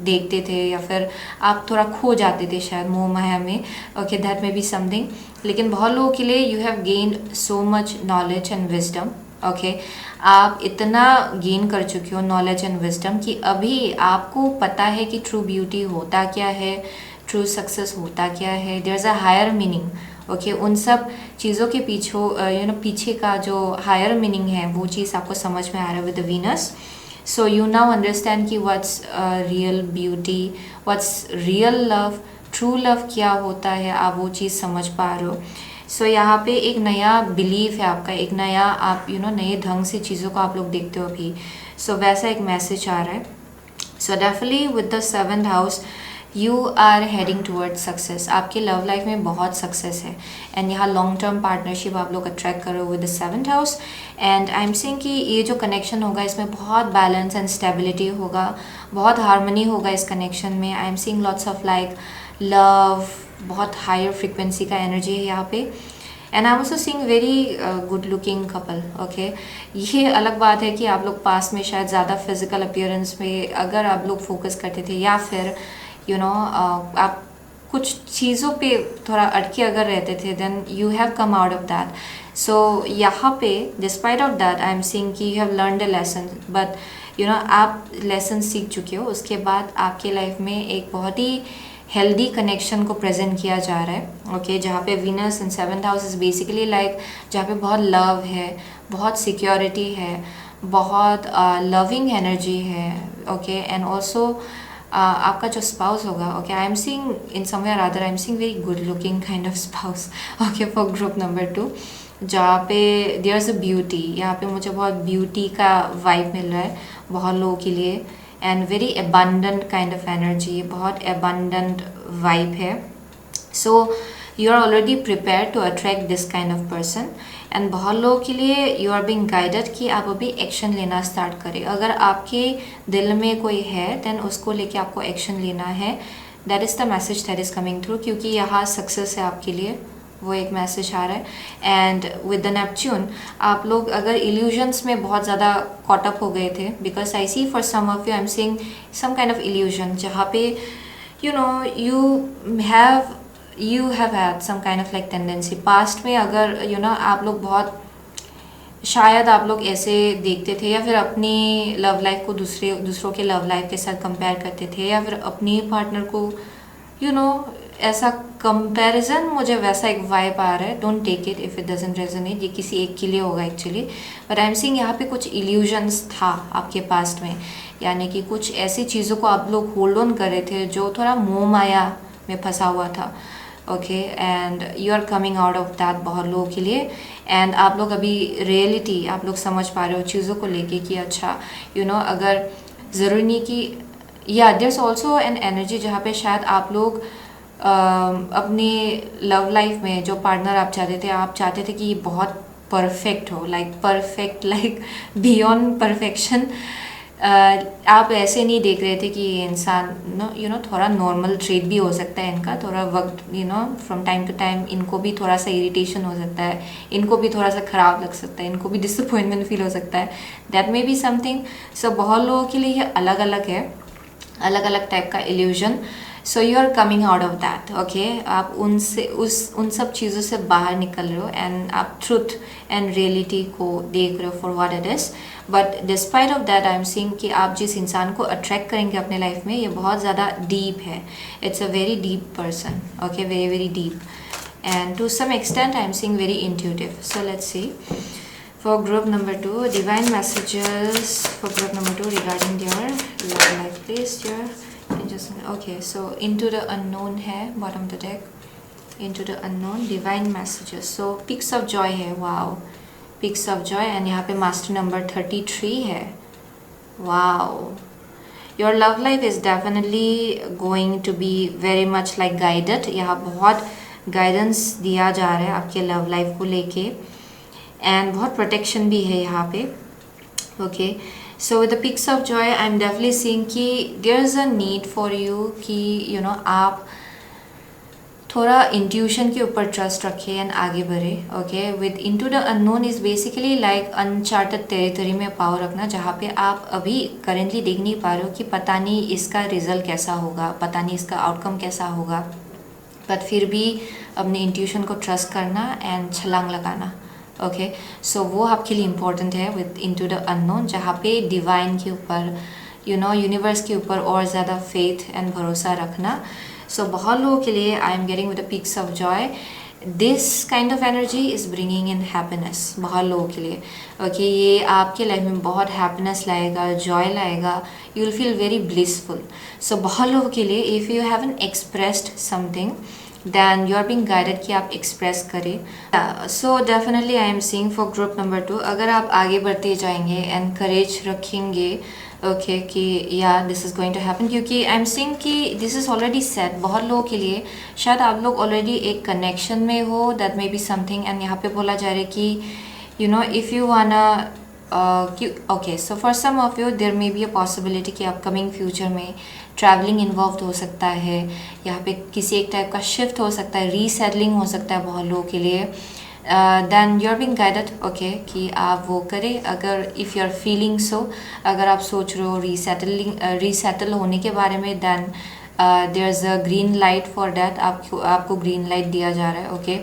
देखते थे, या फिर आप थोड़ा खो जाते थे शायद मोह माया में. Okay, that may be something. लेकिन बहुत लोगों के लिए you have gained so much knowledge and wisdom. Okay, आप इतना गेन कर चुके हो नॉलेज एंड विजडम कि अभी आपको पता है कि ट्रू ब्यूटी होता क्या है, ट्रू सक्सेस होता क्या है. There is a higher meaning. Okay, उन सब चीज़ों के पीछे का जो हायर मीनिंग है वो चीज़ आपको समझ में आ रहा है with the Venus. So you now understand कि what's real beauty, what's real love, true love क्या होता है, आप वो चीज़ समझ पा रहे हो. सो यहाँ पे एक नया बिलीफ है आपका, एक नया आप नए ढंग से चीज़ों को आप लोग देखते हो अभी. सो वैसा एक मैसेज आ रहा है. So definitely with the 7th house you are heading towards success. आपके लव लाइफ में बहुत सक्सेस है, एंड यहाँ लॉन्ग टर्म पार्टनरशिप आप लोग अट्रैक्ट करो with the 7th house. And I am saying कि ये जो कनेक्शन होगा इसमें बहुत बैलेंस एंड स्टेबिलिटी होगा, बहुत हार्मनी होगा इस कनेक्शन में. I am seeing lots of like love, बहुत हायर फ्रिक्वेंसी का एनर्जी है यहाँ पे. And I am also seeing very good looking couple. Okay, ये अलग बात है कि आप लोग पास में शायद ज़्यादा फिजिकल अपीयरेंस में अगर आप लोग फोकस करते थे, या फिर आप कुछ चीज़ों पे थोड़ा अटके अगर रहते थे, then you have come out of that. So यहाँ पे despite of that I am seeing कि you have learned a lesson. But आप लेसन सीख चुके हो, उसके बाद आपके लाइफ में एक बहुत ही हेल्दी कनेक्शन को प्रेजेंट किया जा रहा है. ओके, जहाँ पे Venus in 7th house is basically like जहाँ पे बहुत लव है, बहुत सिक्योरिटी है, बहुत लविंग एनर्जी है. ओके, एंड ऑल्सो आपका जो स्पाउस होगा, okay, I am seeing in somewhere other I am seeing very good looking kind of spouse. Okay, for group number 2, जहाँ पे देयर इज़ अ ब्यूटी. यहाँ पे मुझे बहुत ब्यूटी का वाइब मिल रहा है बहुत लोगों के लिए, and very abundant kind of energy, बहुत abundant वाइब है. So you are already prepare to attract this kind of person. And बहुत लोगों के लिए यू आर बीइंग गाइडेड कि आप अभी एक्शन लेना स्टार्ट करें. अगर आपके दिल में कोई है देन उसको लेके आपको एक्शन लेना है. That is the message that is coming through, क्योंकि यहाँ सक्सेस है आपके लिए, वो एक मैसेज आ रहा है. एंड विद द नेपच्यून आप लोग अगर इल्यूजन्स में बहुत ज़्यादा कॉटअप हो गए थे, because I see for some of you I am seeing some kind of illusion जहाँ पे you have had some kind of like tendency past में. अगर आप लोग बहुत शायद आप लोग ऐसे देखते थे, या फिर अपनी लव लाइफ को दूसरों के लव लाइफ के साथ कंपेयर करते थे, या फिर अपनी पार्टनर को ऐसा कंपैरिजन, मुझे वैसा एक वाइब आ रहा है. Don't take it if it doesn't resonate. ये किसी एक के लिए होगा actually, but I am seeing यहाँ पे कुछ इल्यूजन्स था आपके पास्ट में, यानी कि कुछ ऐसी चीज़ों को आप लोग होल्ड ऑन कर रहे थे जो थोड़ा मोह माया में फंसा हुआ था. Okay, and you are coming out of that बहुत लोगों के लिए. एंड आप लोग अभी रियलिटी आप लोग समझ पा रहे हो चीज़ों को लेके कि अच्छा अगर ज़रूरी नहीं कि या there is also an energy जहाँ पे शायद आप लोग अपनी लव लाइफ में जो पार्टनर आप चाहते थे कि ये बहुत परफेक्ट हो, लाइक बियॉन्ड परफेक्शन. आप ऐसे नहीं देख रहे थे कि ये इंसान थोड़ा नॉर्मल ट्रेट भी हो सकता है इनका, थोड़ा वक्त फ्रॉम टाइम टू टाइम इनको भी थोड़ा सा इरिटेशन हो सकता है, इनको भी थोड़ा सा ख़राब लग सकता है, इनको भी डिसअपॉइंटमेंट फील हो सकता है. That may be something. So बहुत लोगों के लिए ये अलग अलग है, अलग अलग टाइप का illusion. So you are coming out of that. Okay, आप उन सब चीज़ों से बाहर निकल रहे हो, एंड आप ट्रुथ एंड रियलिटी को देख रहे हो for what it is. But despite of that I am seeing कि आप जिस इंसान को अट्रैक्ट करेंगे अपने लाइफ में, ये बहुत ज़्यादा डीप है. It's a very deep person. Okay, very very deep. and to some extent I'm seeing very intuitive. So let's see. For group number 2, divine messages for group number 2 regarding their love life. Please, okay. So into the unknown है bottom of the deck. Into the unknown, divine messages. So peaks of joy है. Wow, peaks of joy. And यहाँ पे master number 33 है. Wow, your love life is definitely going to be very much like guided. यहाँ बहुत guidance दिया जा रहा है आपके love life को लेके. एंड बहुत प्रोटेक्शन भी है यहाँ पे. Okay, so with the pics of joy I am definitely seeing कि there is a need for you कि यू नो आप थोड़ा इंट्यूशन के ऊपर ट्रस्ट रखें एंड आगे बढ़े. Okay, with into the unknown is basically like uncharted territory में पावर रखना, जहाँ पे आप अभी करेंटली देख नहीं पा रहे हो कि पता नहीं इसका रिजल्ट कैसा होगा, पता नहीं इसका आउटकम कैसा होगा, बट फिर भी अपने इंट्यूशन को ट्रस्ट करना एंड छलांग लगाना. ओके, सो वो आपके लिए इम्पोर्टेंट है विद इनटू द अननोन, जहाँ पे डिवाइन के ऊपर यूनिवर्स के ऊपर और ज़्यादा फेथ एंड भरोसा रखना. सो बहुत लोगों के लिए I am getting with the pics of joy, this kind of energy is bringing in happiness. बहुत लोगों के लिए ओके, ये आपके लाइफ में बहुत हैप्पीनेस लाएगा, जॉय लाएगा, you will feel very blissful. So बहुत लोगों के लिए if you haven't expressed something then you are being guided कि आप express करें. So definitely I am seeing for group number 2, अगर आप आगे बढ़ते जाएंगे and courage रखेंगे okay कि yeah this is going to happen, क्योंकि I am seeing कि this is already set. बहुत लोगों के लिए शायद आप लोग already एक connection में हो, that may be something, and यहाँ पे बोला जा रहा है कि you know if you wanna okay, so for some of you there may be a possibility कि upcoming future में ट्रैवलिंग इन्वॉल्व हो सकता है, यहाँ पे किसी एक टाइप का शिफ्ट हो सकता है, रीसेटलिंग हो सकता है बहुत लोगों के लिए. Then you are being guided okay कि आप वो करें अगर if you are feeling so. अगर आप सोच रहे हो रीसेटल होने के बारे में, then there is a green light for that. आपको ग्रीन लाइट दिया जा रहा है. Okay,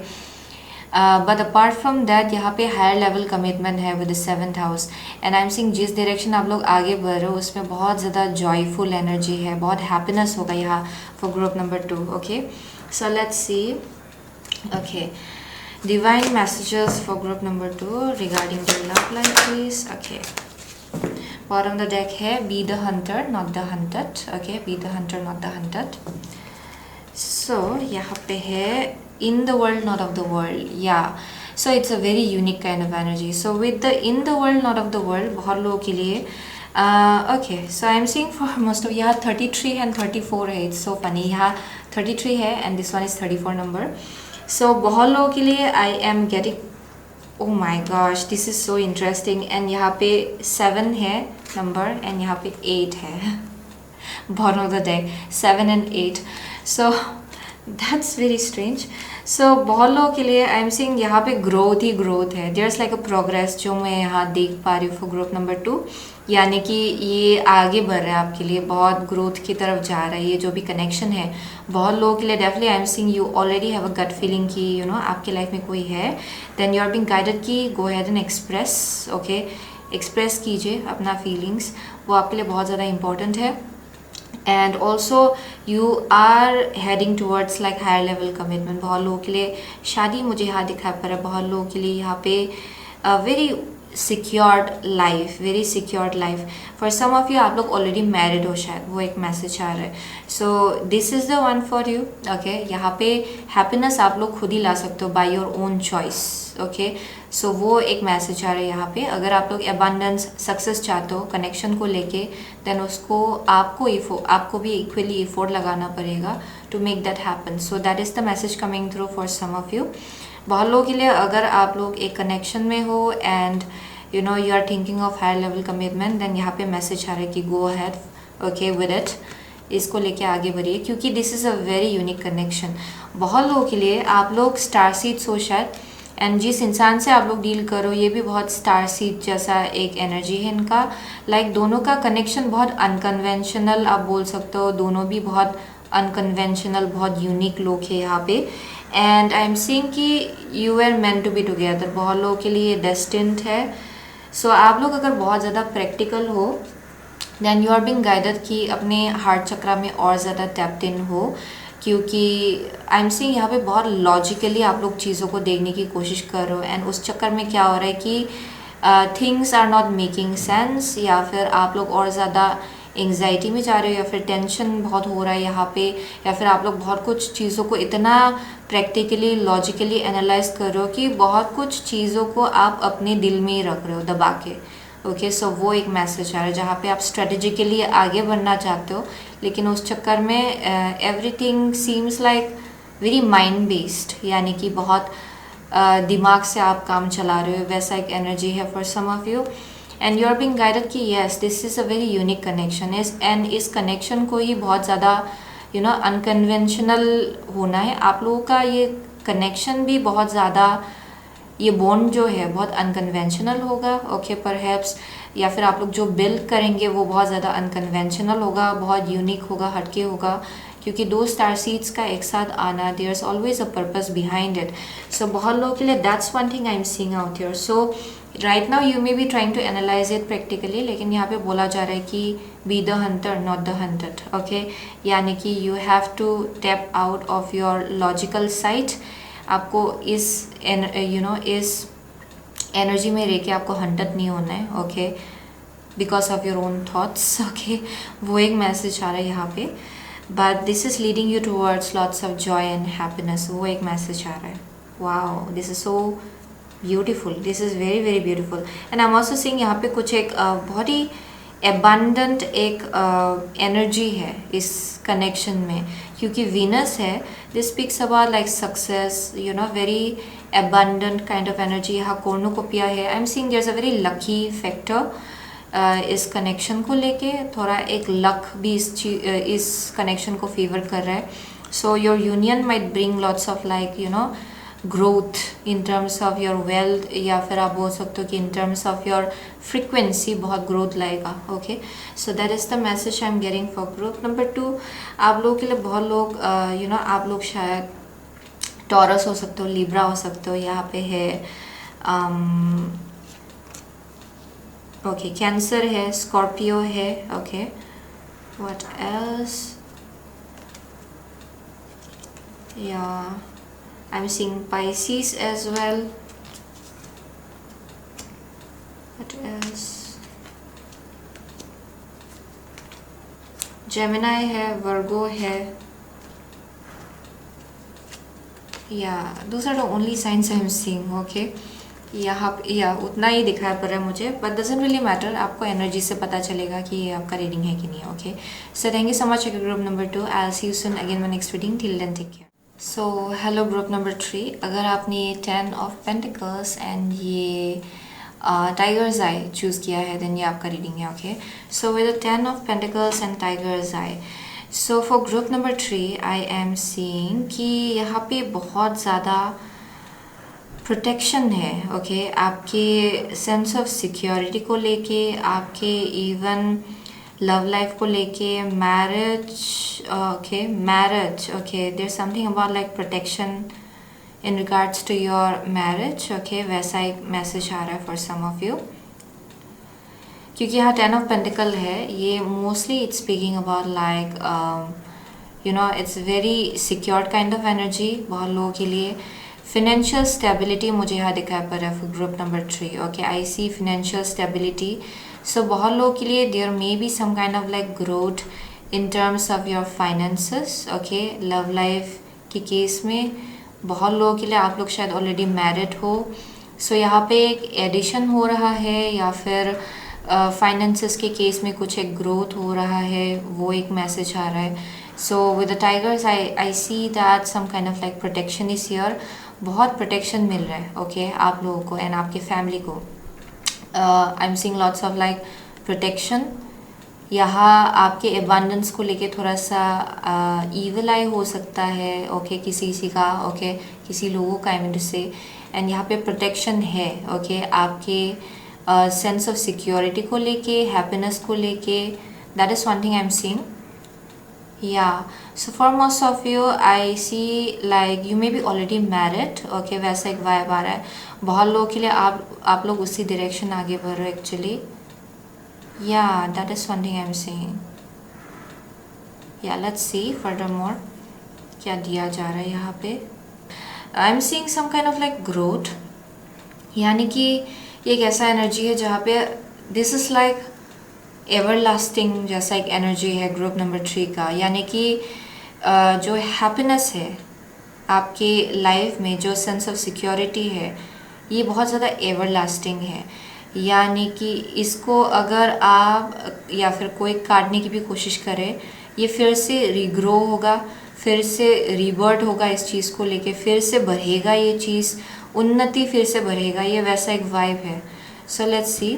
but apart from that यहाँ पे हायर लेवल कमिटमेंट है with the 7th house, and I am seeing जिस डायरेक्शन आप लोग आगे बढ़ रहे हो उसमें बहुत ज़्यादा जॉयफुल एनर्जी है, बहुत हैप्पीनेस होगा यहाँ for group number 2. Okay, so let's see. Okay, divine messages for group number 2 regarding the love life please. Okay, bottom the deck है be the hunter not the hunted. Okay, be the hunter not the hunted. So यहाँ पे है in the world not of the world. Yeah, so it's a very unique kind of energy. So with the in the world not of the world बहुत लोगों के लिए okay, so I'm seeing for most of यहाँ 33 and 34 है. It's so funny, यहाँ 33 है and this one is 34 number. So बहुत लोगों के लिए I am getting, oh my gosh, this is so interesting. and यहाँ पे 7 है number and यहाँ पे 8 है. bottom of the deck 7 and 8. So that's very strange. So बहुत लोगों के लिए आई एम सीइंग यहाँ पे ग्रोथ ही ग्रोथ है. There is like a progress जो मैं यहाँ देख पा रही हूँ फॉर ग्रुप नंबर 2, यानी कि ये आगे बढ़ रहा है आपके लिए, बहुत ग्रोथ की तरफ जा रहा है ये जो भी कनेक्शन है. बहुत लोगों के लिए definitely I am seeing you already have a gut feeling कि यू नो आपके लाइफ में कोई है. Then you are being guided कि go ahead and express. Okay, express कीजिए अपना फीलिंग्स, वो आपके लिए बहुत ज़्यादा इंपॉर्टेंट है. And also you are heading towards like higher level commitment. बहुत लोगों के लिए शादी मुझे यहाँ दिखाई पड़ रहा है. बहुत लोगों के लिए यहाँ पे very secured life, very secured life. For some of you आप लोग ऑलरेडी मैरिड हो शायद, वो एक मैसेज आ रहा है. सो this is the one for you. Okay, यहाँ पे हैप्पीनेस आप लोग खुद ही ला सकते हो by your own choice. Okay, so वो एक मैसेज आ रहा है यहाँ पे. अगर आप लोग एबंडेंस सक्सेस चाहते हो कनेक्शन को लेके, देन उसको आपको भी इक्वली एफोर्ट लगाना पड़ेगा to make that happen. So that is the message coming through for some of you. बहुत लोगों के लिए अगर आप लोग एक कनेक्शन में हो and you know you are thinking of higher level commitment, then यहाँ पे मैसेज आ रहा है कि go ahead okay with it, इसको लेके आगे बढ़िए क्योंकि this is a very unique connection. बहुत लोगों के लिए आप लोग स्टार सीड्स हो शायद, एंड जिस इंसान से आप लोग डील करो ये भी बहुत स्टार सीड जैसा एक एनर्जी है इनका. लाइक दोनों का कनेक्शन बहुत अनकन्वेंशनल आप बोल सकते हो. दोनों भी बहुत अनकन्वेंशनल, बहुत यूनिक लोग हैं यहाँ पे. एंड आई एम सीइंग कि you are meant to be together. बहुत लोगों के लिए डेस्टिन्ड है. सो आप लोग अगर बहुत ज़्यादा प्रैक्टिकल हो, then you are being guided कि अपने हार्ट चक्रा में और ज़्यादा टैप्ड इन हो, क्योंकि आई एम सीइंग यहाँ पे बहुत लॉजिकली आप लोग चीज़ों को देखने की कोशिश कर रहे हो, एंड उस चक्कर में क्या हो रहा है कि things are not making sense, या फिर आप लोग और ज़्यादा एंग्जाइटी में जा रहे हो, या फिर टेंशन बहुत हो रहा है यहाँ पे, या फिर आप लोग बहुत कुछ चीज़ों को इतना प्रैक्टिकली लॉजिकली एनालाइज कर रहे हो कि बहुत कुछ चीज़ों को आप अपने दिल में ही रख रहे हो दबा के। ओके, सो वो एक मैसेज आ रहा है जहाँ पे आप स्ट्रेटेजिकली आगे बढ़ना चाहते हो, लेकिन उस चक्कर में everything seems like very mind based, यानी कि बहुत दिमाग से आप काम चला रहे हो, वैसा एक एनर्जी है for some of you. And you are being guided कि yes this is a very unique connection is, and इस कनेक्शन को ही बहुत ज़्यादा अनकन्वेंशनल होना है आप लोगों का। ये कनेक्शन भी बहुत ज़्यादा, ये बॉन्ड जो है बहुत अनकन्वेंशनल होगा। ओके, परहैप्स, या फिर आप लोग जो बिल्ड करेंगे वो बहुत ज़्यादा अनकन्वेंशनल होगा, बहुत यूनिक होगा, हटके होगा, क्योंकि दो स्टार सीड्स का एक साथ आना, there is always a purpose behind it. So बहुत लोगों के लिए that's one thing I am seeing out here. So right now you may be trying to analyse it practically, लेकिन यहाँ पे बोला जा रहा है कि be the hunter not the hunted. Okay, यानी कि you have to tap out of your logical side. आपको इस इस एनर्जी में रह के आपको हंटेड नहीं होना है। Okay, because of your own thoughts. Okay, वो एक मैसेज आ रहा है यहाँ पे, but this is leading you towards lots of Joy and happiness, वो एक मैसेज आ रहा है। Wow, this is so beautiful, this is very very beautiful. And I am also seeing यहाँ पे कुछ एक बहुत ही एबंडेंट एक एनर्जी है इस कनेक्शन में, क्योंकि वीनस है, this speaks about like success, very abundant kind of energy. यहाँ कॉर्नुकोपिया है, I am seeing there is a very lucky factor इस कनेक्शन को लेके, थोड़ा एक लक भी इस कनेक्शन को फेवर कर रहा है। So your union might bring lots of like growth in terms of your wealth, या फिर आप बोल सकते हो कि इन टर्म्स ऑफ योर फ्रिक्वेंसी बहुत ग्रोथ लाएगा। Okay, so that is the message I am getting for group number 2। आप लोगों के लिए बहुत लोग आप लोग शायद टॉरस हो सकते हो, लिब्रा हो सकते हो, यहाँ पे है ओके कैंसर है, स्कॉर्पियो है। ओके, व्हाट एल्स, या I'm seeing Pisces as well. What else? Gemini है, Virgo है. Yeah, those are the only signs I'm seeing. Okay. यहाँ उतना ही दिखाई पड़ रहा है मुझे, बट डजंट रियली मैटर, आपको एनर्जी से पता चलेगा कि ये आपका रीडिंग है कि नहीं। Okay, so thank you so much group number 2। I will see you soon again my next reading, till then take care. So hello group number 3, अगर आपने ये 10 ऑफ पेंटिकल्स एंड ये टाइगर्स आई चूज़ किया है, then ये आपका reading है। Okay, so with 10 of pentacles and tiger's eye, so for group number 3 I am seeing कि यहाँ पे बहुत ज़्यादा प्रोटेक्शन है। ओके, आपके सेंस ऑफ सिक्योरिटी को लेके, आपके इवन लव लाइफ को लेके, marriage, okay marriage, okay there something about like protection in regards to your marriage. Okay, वैसा एक मैसेज आ रहा है फॉर सम ऑफ यू, क्योंकि यहाँ 10 ऑफ पेंटिकल है, ये mostly it's speaking about like it's very secured kind of energy बहुत लोगों के लिए। फिनेंशियल स्टेबिलिटी मुझे यहाँ दिखाई पड़ रहा है for group number 3। Okay, I see financial stability. So बहुत लोगों के लिए there may be some kind of like growth in terms of your finances. Okay, love life के केस में बहुत लोगों के लिए, आप लोग शायद ऑलरेडी मैरिड हो, सो यहाँ पे एक एडिशन हो रहा है, या फिर फाइनेंसेस के केस में कुछ एक ग्रोथ हो रहा है, वो एक मैसेज आ रहा है। So with the tiger's eye see that some kind of like protection is here, बहुत प्रोटेक्शन मिल रहा है। ओके, आप लोगों को एंड आपके फैमिली को। आई am seeing lots of like protection. यहाँ आपके एबंडेंस को लेके थोड़ा सा ईविल आई हो सकता है। ओके, किसी का, ओके किसी लोगों का, आई मीन टू से, एंड यहाँ पे प्रोटेक्शन है। ओके, आपके सेंस ऑफ सिक्योरिटी को लेके, हैप्पीनेस को लेके, that is one thing I am seeing. Yeah, so for most of you I see like you may be already married. Okay, वैसा एक वाइब आ रहा है बहुत लोगों के लिए, आप लोग उसी डायरेक्शन आगे बढ़ रहे हो actually. Yeah, that is one thing I'm seeing. Yeah, let's see furthermore क्या दिया जा रहा है यहाँ पे? I am seeing some kind of like growth, यानी कि ये एक ऐसा एनर्जी है जहाँ पे this is like ever lasting जैसा एक एनर्जी है ग्रुप नंबर 3 का। यानी कि जो हैप्पीनेस है आपके लाइफ में, जो सेंस ऑफ सिक्योरिटी है, ये बहुत ज़्यादा एवर लास्टिंग है। यानी कि इसको अगर आप या फिर कोई काटने की भी कोशिश करे, ये फिर से रीग्रो होगा, फिर से रीबर्थ होगा इस चीज़ को लेके, फिर से बढ़ेगा ये चीज़, उन्नति फिर से बढ़ेगा, ये वैसा एक वाइब है। सो let's see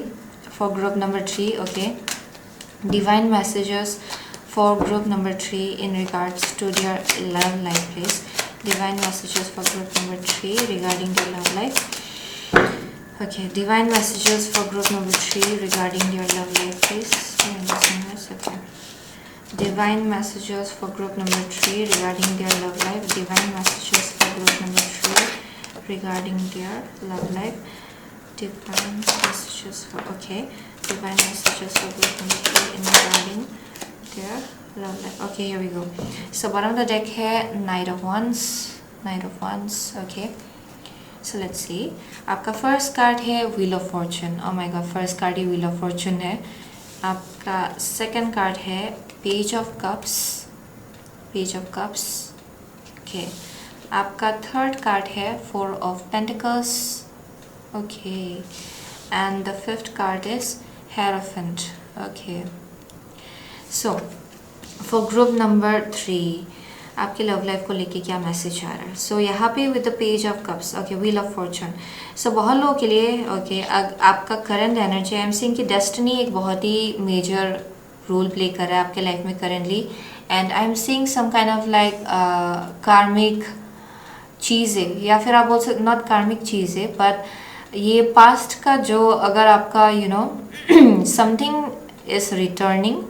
for group number 3, okay, divine messages for group number 3 in regards to their love life, please. Divine messages for group number 3 regarding their love life. Okay, divine messages for group number 3 regarding their love life, please. Okay. Divine messages for group number 3 regarding their love life. Divine messages for group number 3 regarding their love life. Divine messages for, okay. Divine messages for group number 3 in regarding their love life. Okay, here we go. So bottom of the deck है Knight of Wands. Knight of Wands, okay. So let's see. आपका first card है wheel of Fortune. Oh my God, first card he wheel of Fortune है। आपका second card है page of cups, page of cups, okay. आपका third card है four of pentacles, okay, and the fifth card is hierophant, okay. So for group number 3 आपके love life को लेके क्या message आ रहा है? सो यहाँ पे with the page of cups, okay, wheel of fortune. So बहुत लोगों के लिए, ओके, आपका current energy, I am seeing कि डेस्टिनी एक बहुत ही मेजर रोल प्ले कर रहा है आपके लाइफ में currently, and I am seeing some kind of like karmic चीज़ें, या फिर आप बोल सकते नॉट कार्मिक चीज़ें, बट ये पास्ट का जो अगर आपका you know something is returning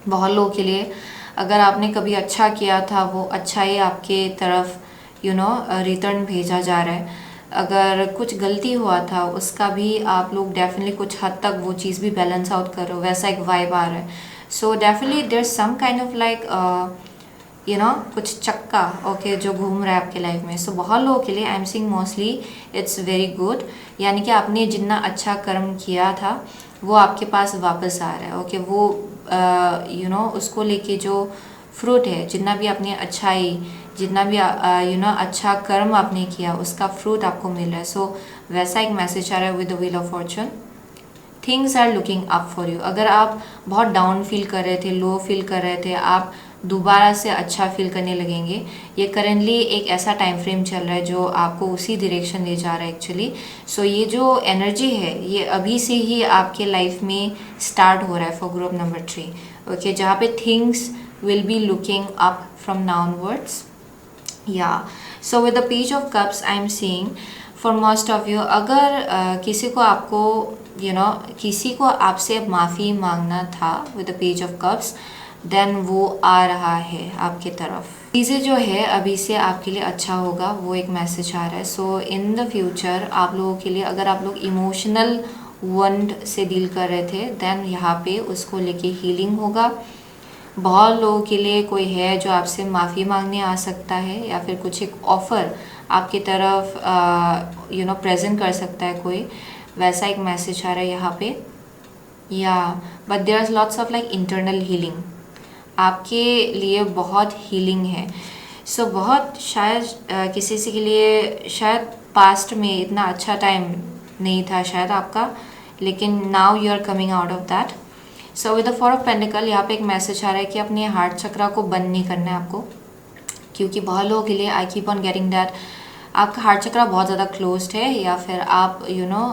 बहुत लोगों के लिए। अगर आपने कभी अच्छा किया था, वो अच्छा ही आपके तरफ यू नो रिटर्न भेजा जा रहा है। अगर कुछ गलती हुआ था उसका भी आप लोग डेफिनेटली कुछ हद तक वो चीज़ भी बैलेंस आउट करो, वैसा एक वाइब आ रहा है। So definitely there some kind of like you know कुछ चक्का, ओके, जो घूम रहा है आपके लाइफ में। सो बहुत लोगों के लिए I am seeing mostly it's very good, यानी कि आपने जितना अच्छा कर्म किया था वो आपके पास वापस आ रहा है, ओके। वो यू नो उसको लेके जो फ्रूट है, जितना भी आपने अच्छाई, जितना भी यू नो अच्छा कर्म आपने किया, उसका फ्रूट आपको मिल रहा है। सो वैसा एक मैसेज आ रहा है with the wheel of fortune. Things are looking up for you. अगर आप बहुत डाउन फील कर रहे थे, लो फील कर रहे थे, आप दोबारा से अच्छा फील करने लगेंगे। ये करेंटली एक ऐसा टाइम फ्रेम चल रहा है जो आपको उसी डायरेक्शन ले जा रहा है एक्चुअली। सो ये जो एनर्जी है ये अभी से ही आपके लाइफ में स्टार्ट हो रहा है फॉर ग्रुप नंबर 3, ओके, जहाँ पे things will be looking up from now onwards, yeah. So with the page of cups I am seeing for most of you, अगर किसी को आपको यू नो किसी को आपसे माफ़ी मांगना था with the page of cups, then वो आ रहा है आपके तरफ। चीज़ें जो है अभी से आपके लिए अच्छा होगा, वो एक मैसेज आ रहा है। सो इन द फ्यूचर आप लोगों के लिए, अगर आप लोग इमोशनल वंड से डील कर रहे थे, देन यहाँ पे उसको लेके हीलिंग होगा। बहुत लोगों के लिए कोई है जो आपसे माफ़ी मांगने आ सकता है, या फिर कुछ एक ऑफ़र आपकी तरफ यू नो प्रेजेंट कर सकता है कोई, वैसा एक मैसेज आ रहा है यहाँ पे, yeah. But there is lots of like internal healing, आपके लिए बहुत हीलिंग है। सो बहुत शायद किसी से के लिए शायद पास्ट में इतना अच्छा टाइम नहीं था शायद आपका, लेकिन now you are coming out of that. So with the four of pentacle यहाँ पे एक मैसेज आ रहा है कि अपने हार्ट चक्रा को बंद नहीं करना है आपको, क्योंकि बहुत लोगों के लिए I keep on getting that आपका हार्ट चक्रा बहुत ज़्यादा क्लोज्ड है, या फिर आप यू नो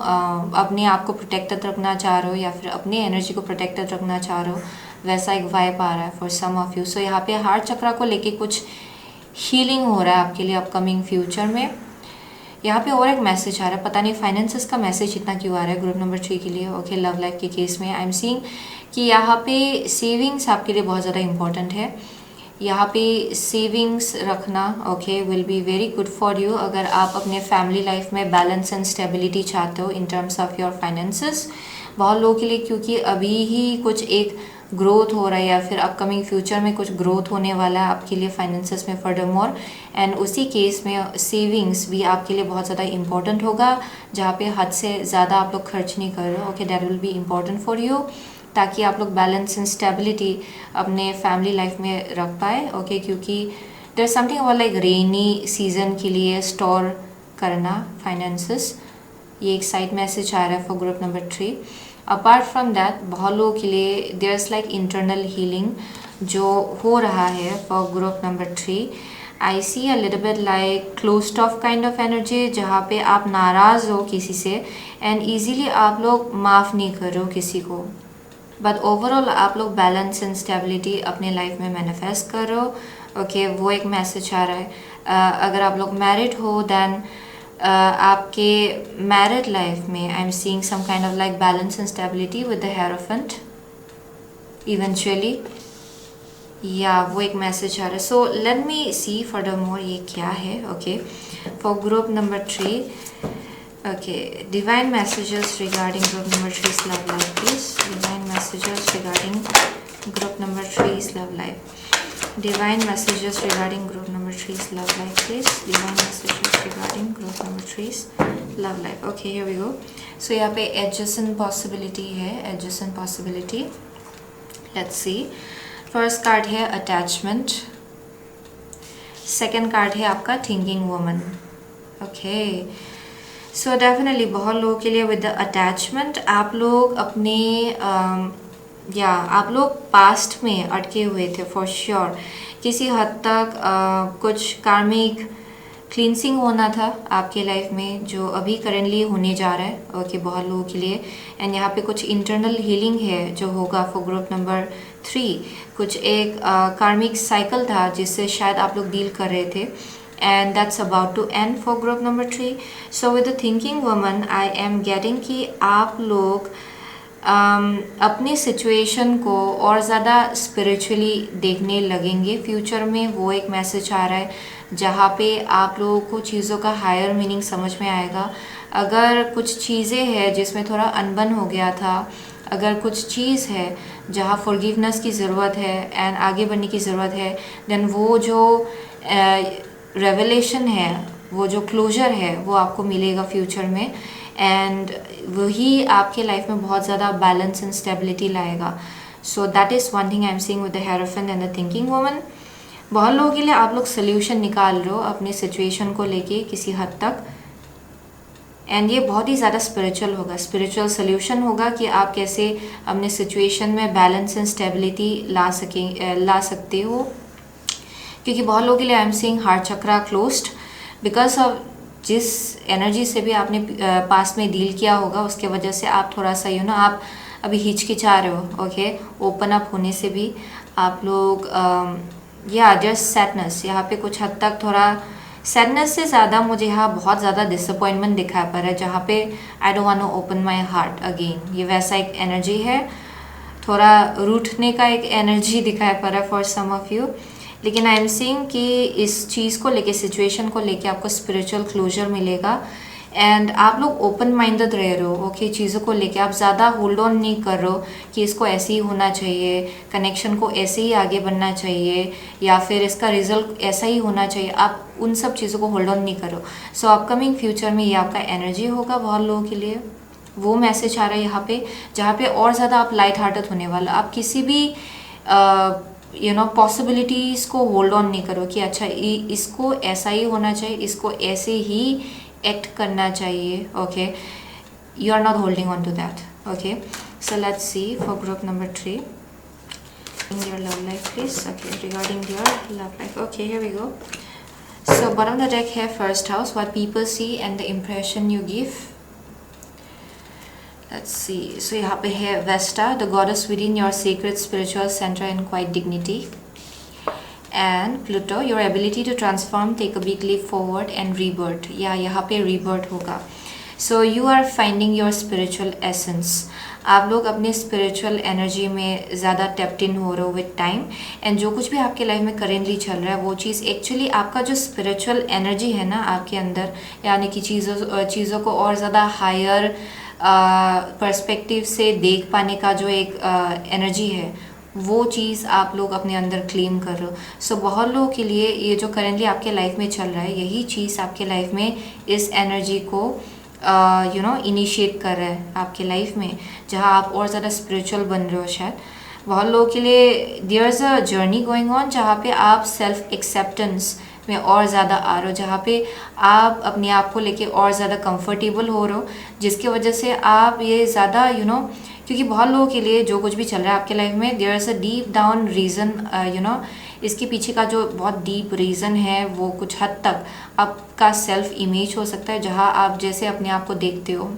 अपने आप को प्रोटेक्टेड रखना चाह रहे हो, या फिर अपनी एनर्जी को प्रोटेक्टेड रखना चाह रहे हो, वैसा एक वाइब आ रहा है फॉर सम ऑफ यू। सो यहाँ पे हार्ट चक्रा को लेके कुछ हीलिंग हो रहा है आपके लिए अपकमिंग फ्यूचर में। यहाँ पे और एक मैसेज आ रहा है, पता नहीं फाइनेंसेस का मैसेज इतना क्यों आ रहा है ग्रुप नंबर 3 के लिए, ओके। लव लाइफ के केस में आई एम सीइंग कि यहाँ पे सेविंग्स आपके लिए बहुत ज़्यादा इंपॉर्टेंट है। यहाँ पे सेविंग्स रखना, okay, will be very good for you अगर आप अपने फैमिली लाइफ में बैलेंस एंड स्टेबिलिटी चाहते हो इन टर्म्स ऑफ योर फाइनेंसेस। बहुत लोगों के लिए क्योंकि अभी ही कुछ एक ग्रोथ हो रहा है या फिर अपकमिंग फ्यूचर में कुछ ग्रोथ होने वाला है आपके लिए फाइनेंसेस में फर्दरमोर। एंड उसी केस में सेविंग्स भी आपके लिए बहुत ज़्यादा इंपॉर्टेंट होगा, जहाँ पे हद से ज़्यादा आप लोग खर्च नहीं कर रहे हो। Okay, that will be important for you, ताकि आप लोग बैलेंस एंड स्टेबिलिटी अपने फैमिली लाइफ में रख पाए। ओके, क्योंकि there something about like rainy season के लिए स्टोर करना फाइनेंसेस, ये एक साइड मैसेज आ रहा है for group number 3। Apart from that बहुत लोगों के लिए there is like internal healing जो हो रहा है for group number 3। I see a little bit like closed off kind of energy, जहाँ पे आप नाराज़ हो किसी से एंड ईजीली आप लोग माफ़ नहीं कर रहे हो किसी को, बट ओवरऑल आप लोग बैलेंस एंड स्टेबिलिटी अपने लाइफ में मैनिफेस्ट कर रहे हो। ओके, वो एक मैसेज आ रहा है। अगर आप लोग मैरिड हो देन आपके मैरिड लाइफ में I am seeing some kind of like balance and stability with the hierophant eventually, या वो एक मैसेज आ रहा है। सो लेट मी सी फर्दरमोर ये क्या है। Okay, for group number 3, okay, divine messages regarding group number 3's love life, please. Divine messages regarding group number 3's love life. Divine messages regarding group number 3's love life, please. Divine messages regarding group number 3's love life. Okay, here we go. So यहाँ पे adjacent possibility है, adjacent possibility. Let's see. First card है attachment. Second card है आपका thinking woman. Okay. So definitely बहुत लोगों के लिए विद द अटैचमेंट आप लोग अपने आप लोग पास्ट में अटके हुए थे फॉर श्योर। किसी हद तक कुछ कार्मिक क्लींसिंग होना था आपके लाइफ में जो अभी करेंटली होने जा रहा है। ओके, बहुत लोगों के लिए। एंड यहाँ पे कुछ इंटरनल हीलिंग है जो होगा फॉर ग्रुप नंबर 3। कुछ एक कार्मिक साइकिल था जिससे शायद आप लोग डील कर रहे थे, and that's about to end for group number 3. So with the thinking woman I am getting कि आप लोग अपनी सिचुएशन को और ज़्यादा स्पिरिचुअली देखने लगेंगे फ्यूचर में। वो एक मैसेज आ रहा है जहाँ पे आप लोगों को चीज़ों का हायर मीनिंग समझ में आएगा। अगर कुछ चीज़ें हैं जिसमें थोड़ा अनबन हो गया था, अगर कुछ चीज़ है जहाँ फॉरगिवनेस की ज़रूरत है एंड आगे बढ़ने की ज़रूरत है, देन वो जो रेवलेशन है, वो जो क्लोजर है, वो आपको मिलेगा फ्यूचर में। एंड वही आपके लाइफ में बहुत ज़्यादा बैलेंस एंड स्टेबिलिटी लाएगा। सो that is one thing I am seeing with the hierophant and the thinking woman. बहुत लोगों के लिए आप लोग सोल्यूशन निकाल रहे हो अपनी सिचुएशन को लेके किसी हद तक, एंड ये बहुत ही ज़्यादा स्पिरिचुअल होगा। स्पिरिचुअल सोल्यूशन होगा कि आप कैसे अपने सिचुएशन में बैलेंस एंड स्टेबिलिटी ला सकते हो। क्योंकि बहुत लोगों के लिए I am seeing heart chakra closed because of जिस एनर्जी से भी आपने पास में डील किया होगा, उसके वजह से आप थोड़ा सा आप अभी हिचकिचा रहे हो। ओके, ओपन अप होने से भी आप लोग जस्ट सैडनेस, यहाँ पे कुछ हद तक थोड़ा सैडनेस से ज़्यादा मुझे यहाँ बहुत ज़्यादा डिसअपॉइंटमेंट दिखाई पड़ रहा है, जहाँ पे I don't want to open my heart again. ये वैसा एक एनर्जी है, थोड़ा रूठने का एक एनर्जी दिखाई पड़ रहा है फॉर सम ऑफ यू। लेकिन आई एम सीइंग कि इस चीज़ को लेके, सिचुएशन को लेके आपको स्पिरिचुअल क्लोजर मिलेगा एंड आप लोग ओपन माइंडेड रह रहे हो। ओके, चीज़ों को लेके आप ज़्यादा होल्ड ऑन नहीं कर रहे हो कि इसको ऐसे ही होना चाहिए, कनेक्शन को ऐसे ही आगे बढ़ना चाहिए, या फिर इसका रिजल्ट ऐसा ही होना चाहिए। आप उन सब चीज़ों को होल्ड ऑन नहीं करो। सो अपकमिंग फ्यूचर में ये आपका एनर्जी होगा बहुत लोगों के लिए। वो मैसेज आ रहा है यहाँ पे, जहाँ पे और ज़्यादा आप लाइट हार्टेड होने वाला। आप किसी भी पॉसिबिलिटीज़ को होल्ड ऑन नहीं करो कि अच्छा इसको ऐसा ही होना चाहिए, इसको ऐसे ही एक्ट करना चाहिए। Okay, you are not holding on to that. Okay, so let's see for group number 3 your love life, please. Okay, regarding your love life. Okay, here we go. So bottom of the deck here, first house, what people see and the impression you give. Let's see. So यहाँ पे है Vesta, the goddess within your sacred spiritual center and quiet dignity. And Pluto, your ability to transform, take a big leap forward and rebirth. या यहाँ पे rebirth होगा. So you are finding your spiritual essence. आप लोग अपने spiritual energy में ज़्यादा tapped इन हो रहे हो विद टाइम, एंड जो कुछ भी आपके लाइफ में करेंटली चल रहा है वो चीज़ एक्चुअली आपका जो स्पिरिचुअल एनर्जी है ना आपके अंदर, यानी कि चीज़ों को और ज़्यादा हायर पर्सपेक्टिव से देख पाने का जो एक एनर्जी है, वो चीज़ आप लोग अपने अंदर क्लेम कर रहे हो। सो बहुत लोगों के लिए ये जो करेंटली आपके लाइफ में चल रहा है, यही चीज़ आपके लाइफ में इस एनर्जी को इनिशिएट कर रहा है आपके लाइफ में, जहाँ आप और ज़्यादा स्पिरिचुअल बन रहे हो। शायद बहुत लोगों के लिए there is a journey going on, जहाँ पे आप सेल्फ एक्सेप्टेंस में और ज़्यादा आ रहे हो, जहाँ पे आप अपने आप को लेके और ज़्यादा कंफर्टेबल हो रहे हो, जिसकी वजह से आप ये ज़्यादा क्योंकि बहुत लोगों के लिए जो कुछ भी चल रहा है आपके लाइफ में, there is a deep down reason, इसके पीछे का जो बहुत डीप रीज़न है वो कुछ हद तक आपका सेल्फ इमेज हो सकता है, जहाँ आप जैसे अपने आप को देखते हो,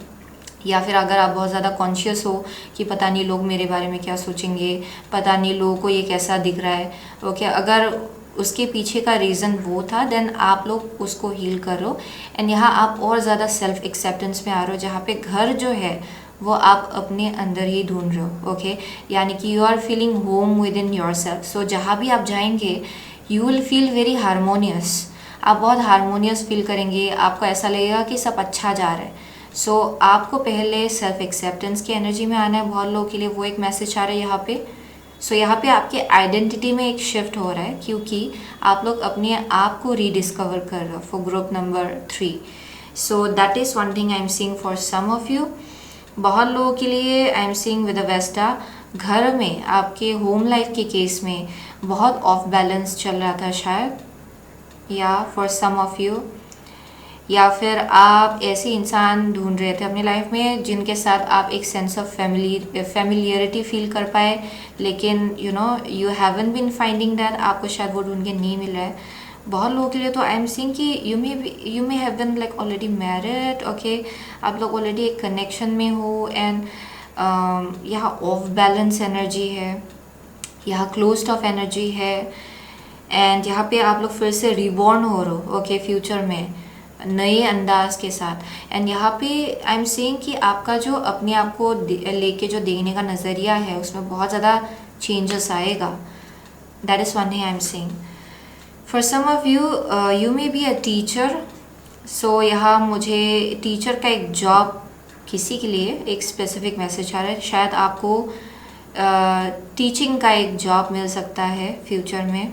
या फिर अगर आप बहुत ज़्यादा कॉन्शियस हो कि पता नहीं लोग मेरे बारे में क्या सोचेंगे, पता नहीं लोगों को ये कैसा दिख रहा है। ओके, अगर उसके पीछे का रीज़न वो था, देन आप लोग उसको हील करो एंड यहाँ आप और ज़्यादा सेल्फ एक्सेप्टेंस में आ रहे हो, जहाँ पे घर जो है वो आप अपने अंदर ही ढूंढ रहे हो। ओके, यानी कि you are feeling home within yourself. So जहाँ भी आप जाएंगे you will feel very harmonious, आप बहुत हारमोनियस फील करेंगे, आपको ऐसा लगेगा कि सब अच्छा जा रहा है। सो आपको पहले सेल्फ एक्सेप्टेंस की एनर्जी में आना है। बहुत लोगों के लिए वो एक मैसेज आ रहा है यहाँ पे। सो यहाँ पे आपके आइडेंटिटी में एक शिफ्ट हो रहा है, क्योंकि आप लोग अपने आप को रीडिस्कवर कर रहे हो for group number 3। So that is one thing I am seeing for some of you. बहुत लोगों के लिए I am seeing with a Vesta, घर में आपके होम लाइफ के केस में बहुत ऑफ बैलेंस चल रहा था शायद, या फॉर सम ऑफ यू, या फिर आप ऐसे इंसान ढूंढ रहे थे अपनी लाइफ में जिनके साथ आप एक सेंस ऑफ फैमिलियरिटी फील कर पाए, लेकिन you haven't been finding that, आपको शायद वो ढूंढ के नहीं मिल रहा है। बहुत लोगों के लिए तो आई एम सीइंग कि you may have been like already married. Okay, आप लोग ऑलरेडी एक कनेक्शन में हो एंड यहाँ ऑफ बैलेंस एनर्जी है, यहाँ क्लोज्ड ऑफ एनर्जी है, एंड यहाँ पे आप लोग फिर से रिबॉर्न हो रहे हो। ओके, फ्यूचर में नए अंदाज के साथ। एंड यहाँ पे आई एम सेइंग कि आपका जो अपने आप को लेके जो देखने का नज़रिया है उसमें बहुत ज़्यादा चेंजेस आएगा। That is one thing I am saying. For some of you, you may be a teacher. So यहाँ मुझे टीचर का एक जॉब, किसी के लिए एक स्पेसिफिक मैसेज आ रहा है। शायद आपको टीचिंग का एक जॉब मिल सकता है फ्यूचर में,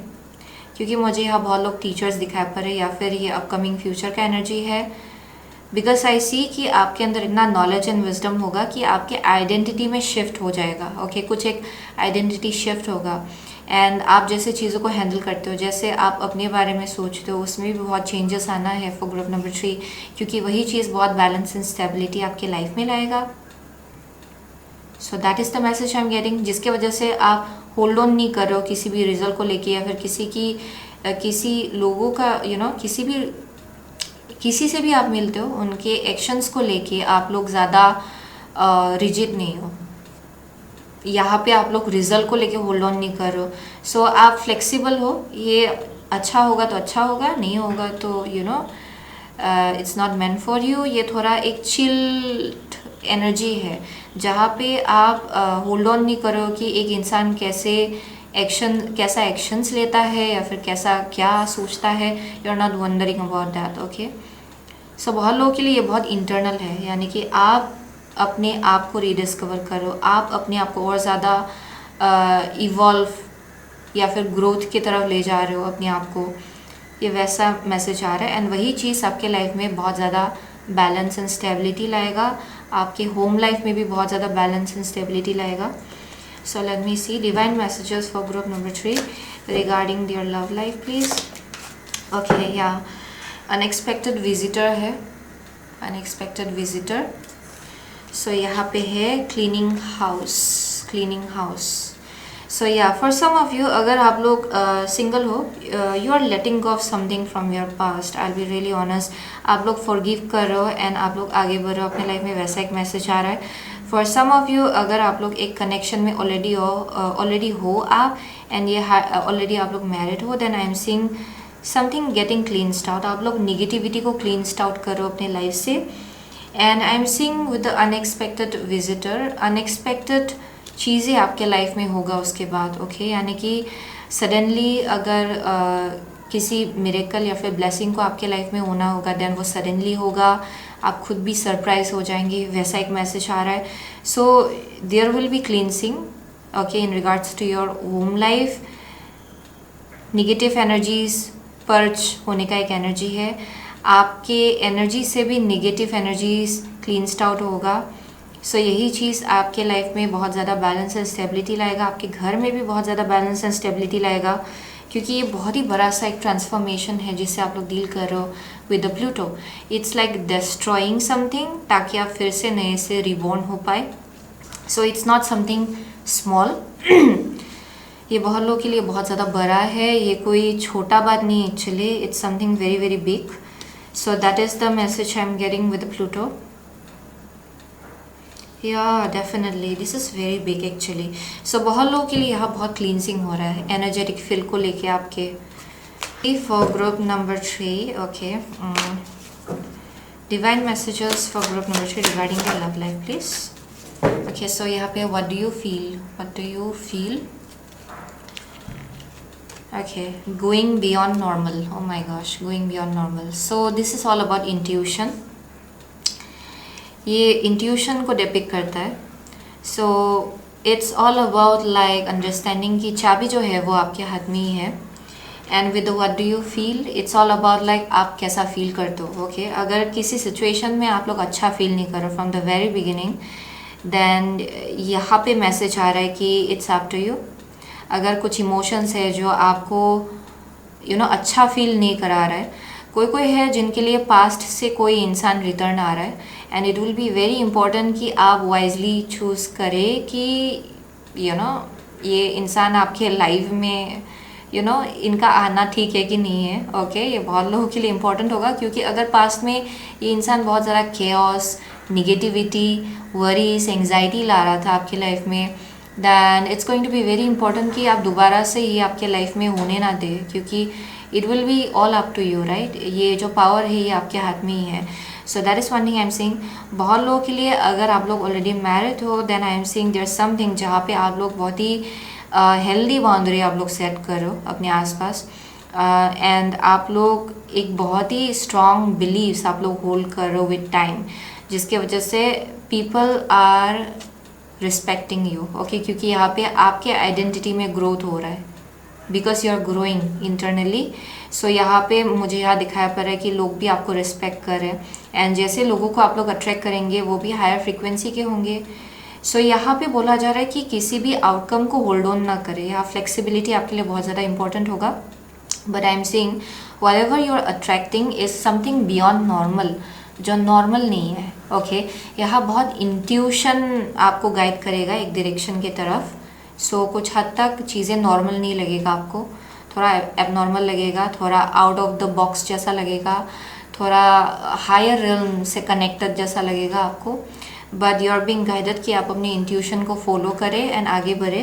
क्योंकि मुझे यहाँ बहुत लोग टीचर्स दिखाई पड़ रहे, या फिर ये अपकमिंग फ्यूचर का एनर्जी है। बिकॉज आई सी कि आपके अंदर इतना नॉलेज एंड विजडम होगा कि आपके आइडेंटिटी में शिफ्ट हो जाएगा। ओके, कुछ एक आइडेंटिटी शिफ्ट होगा एंड आप जैसे चीज़ों को हैंडल करते हो, जैसे आप अपने बारे में सोचते हो, उसमें भी बहुत चेंजेस आना है फॉर ग्रुप नंबर 3, क्योंकि वही चीज़ बहुत बैलेंस एंड स्टेबिलिटी आपके लाइफ में लाएगा। सो that is the message I am getting, जिसके वजह से आप होल्ड ऑन नहीं कर रहे हो किसी भी रिजल्ट को लेके, या फिर किसी लोगों का किसी से भी आप मिलते हो उनके एक्शंस को लेके आप लोग ज़्यादा रिजिड नहीं हो। यहाँ पे आप लोग रिजल्ट को लेके होल्ड ऑन नहीं कर रहे हो। सो आप फ्लेक्सिबल हो, ये अच्छा होगा तो अच्छा होगा, नहीं होगा तो it's not meant for you. ये थोड़ा एक चिल्ड एनर्जी है, जहाँ पे आप होल्ड ऑन नहीं करो कि एक इंसान कैसा एक्शंस लेता है या फिर क्या सोचता है। You are not wondering about that. Okay, so बहुत लोगों के लिए ये बहुत इंटरनल है, यानी कि आप अपने आप को रीडिस्कवर करो, आप अपने आप को और ज़्यादा इवॉल्व या फिर ग्रोथ की तरफ ले जा रहे हो अपने आप को, ये वैसा मैसेज आ रहा है। एंड वही चीज़ आपके लाइफ में बहुत ज़्यादा बैलेंस एंड स्टेबिलिटी लाएगा, आपके होम लाइफ में भी बहुत ज़्यादा बैलेंस एंड स्टेबिलिटी लाएगा। So let me see divine messages for group number 3 regarding their love life please. Okay, या अनएक्सपेक्टेड विजिटर है, अनएक्सपेक्टेड विजिटर। सो यहाँ पे है क्लीनिंग हाउस। सो या फॉर सम ऑफ यू, अगर आप लोग सिंगल हो, you are letting go of something from your past. I will be really honest, आप लोग फॉरगिव कर रहे हो एंड आप लोग आगे बढ़ रहे हो अपने लाइफ में, वैसा एक मैसेज आ रहा है। फॉर सम ऑफ यू, अगर आप लोग एक कनेक्शन में ऑलरेडी हो आप, एंड ये ऑलरेडी आप लोग मैरिड हो, then I am seeing something getting cleansed out. आप लोग निगेटिविटी को क्लीन्स्ड आउट करो अपने लाइफ से। And I am seeing with the unexpected visitor, unexpected चीज़ें आपके लाइफ में होगा उसके बाद। ओके, यानी कि सडनली अगर किसी मिरेकल या फिर ब्लेसिंग को आपके लाइफ में होना होगा, देन वो सडनली होगा, आप खुद भी सरप्राइज हो जाएंगे, वैसा एक मैसेज आ रहा है। So there will be cleansing okay, in regards to your home life. Negative energies purge होने का एक एनर्जी है। आपके एनर्जी से भी निगेटिव एनर्जीज क्लींस्ड आउट होगा। सो यही चीज़ आपके लाइफ में बहुत ज़्यादा बैलेंस एंड स्टेबिलिटी लाएगा, आपके घर में भी बहुत ज़्यादा बैलेंस एंड स्टेबिलिटी लाएगा, क्योंकि ये बहुत ही बड़ा सा एक ट्रांसफॉर्मेशन है जिससे आप लोग डील कर रहे हो with the Pluto. It's like destroying something ताकि आप फिर से नए से रिबॉर्न हो पाए। So it's not something small. ये बहुत लोगों के लिए बहुत ज़्यादा बड़ा है, ये कोई छोटा बात नहीं actually, it's something very very big. So that is the message I am getting with Pluto. Yeah definitely this is very big actually. So बहुत लोगों के लिए यहाँ बहुत क्लींसिंग हो रहा है एनर्जेटिक फील को लेके आपके। For group number 3, okay, divine messages for group number 3 regarding the love life please. Okay, so यहाँ पे what do you feel? Okay, going beyond normal. Oh my gosh, going beyond normal. So this is all about intuition. ये intuition को depict करता है. So it's all about like understanding कि चाबी जो है वो आपके हाथ में ही है. And with the what do you feel? It's all about like आप कैसा फील करते हो. Okay, अगर किसी सिचुएशन में आप लोग अच्छा फील नहीं कर रहे from the very beginning, then यहाँ पे मैसेज आ रहा है कि it's up to you. अगर कुछ इमोशंस है जो आपको अच्छा फील नहीं करा रहा है, कोई है जिनके लिए पास्ट से कोई इंसान रिटर्न आ रहा है, and it will be very important कि आप वाइजली चूज़ करें कि ये इंसान आपके लाइफ में इनका आना ठीक है कि नहीं है। ओके, ये बहुत लोगों के लिए इंपॉर्टेंट होगा, क्योंकि अगर पास्ट में ये इंसान बहुत ज़्यादा केओस, निगेटिविटी, वरीज, एंग्जाइटी ला रहा था आपकी लाइफ में, then it's going to be very important कि आप दोबारा से ये आपके लाइफ में होने ना दें, क्योंकि it will be all up to you, right. ये जो पावर है ये आपके हाथ में ही है। So that is one thing I am saying. बहुत लोगों के लिए अगर आप लोग ऑलरेडी मैरिड हो, then I am saying there something जहाँ पे आप लोग बहुत ही हेल्दी बाउंड्री आप लोग सेट करो अपने आसपास, एंड आप लोग एक बहुत ही स्ट्रॉन्ग बिलीव्स आप लोग होल्ड करो विद टाइम, जिसके वजह से people are respecting you. Okay, क्योंकि यहाँ पे आपके आइडेंटिटी में ग्रोथ हो रहा है, because you are growing internally. So यहाँ पे मुझे यहाँ दिखाया पड़ रहा है कि लोग भी आपको रिस्पेक्ट कर रहे हैं, एंड जैसे लोगों को आप लोग अट्रैक्ट करेंगे वो भी हायर फ्रिक्वेंसी के होंगे। सो यहाँ पे बोला जा रहा है कि किसी भी आउटकम को होल्ड ऑन ना करें। यहाँ फ्लेक्सिबिलिटी आपके लिए बहुत ज़्यादा इंपॉर्टेंट होगा, but I am saying whatever you are attracting is something beyond normal, जो नॉर्मल नहीं है। ओके, यहाँ बहुत इंट्यूशन आपको गाइड करेगा एक डायरेक्शन की तरफ। सो कुछ हद तक चीज़ें नॉर्मल नहीं लगेगा आपको, थोड़ा एबनॉर्मल लगेगा, थोड़ा आउट ऑफ द बॉक्स जैसा लगेगा, थोड़ा हायर रियल्म से कनेक्टेड जैसा लगेगा आपको, but you are being guided कि आप अपने इंट्यूशन को फॉलो करें एंड आगे बढ़े,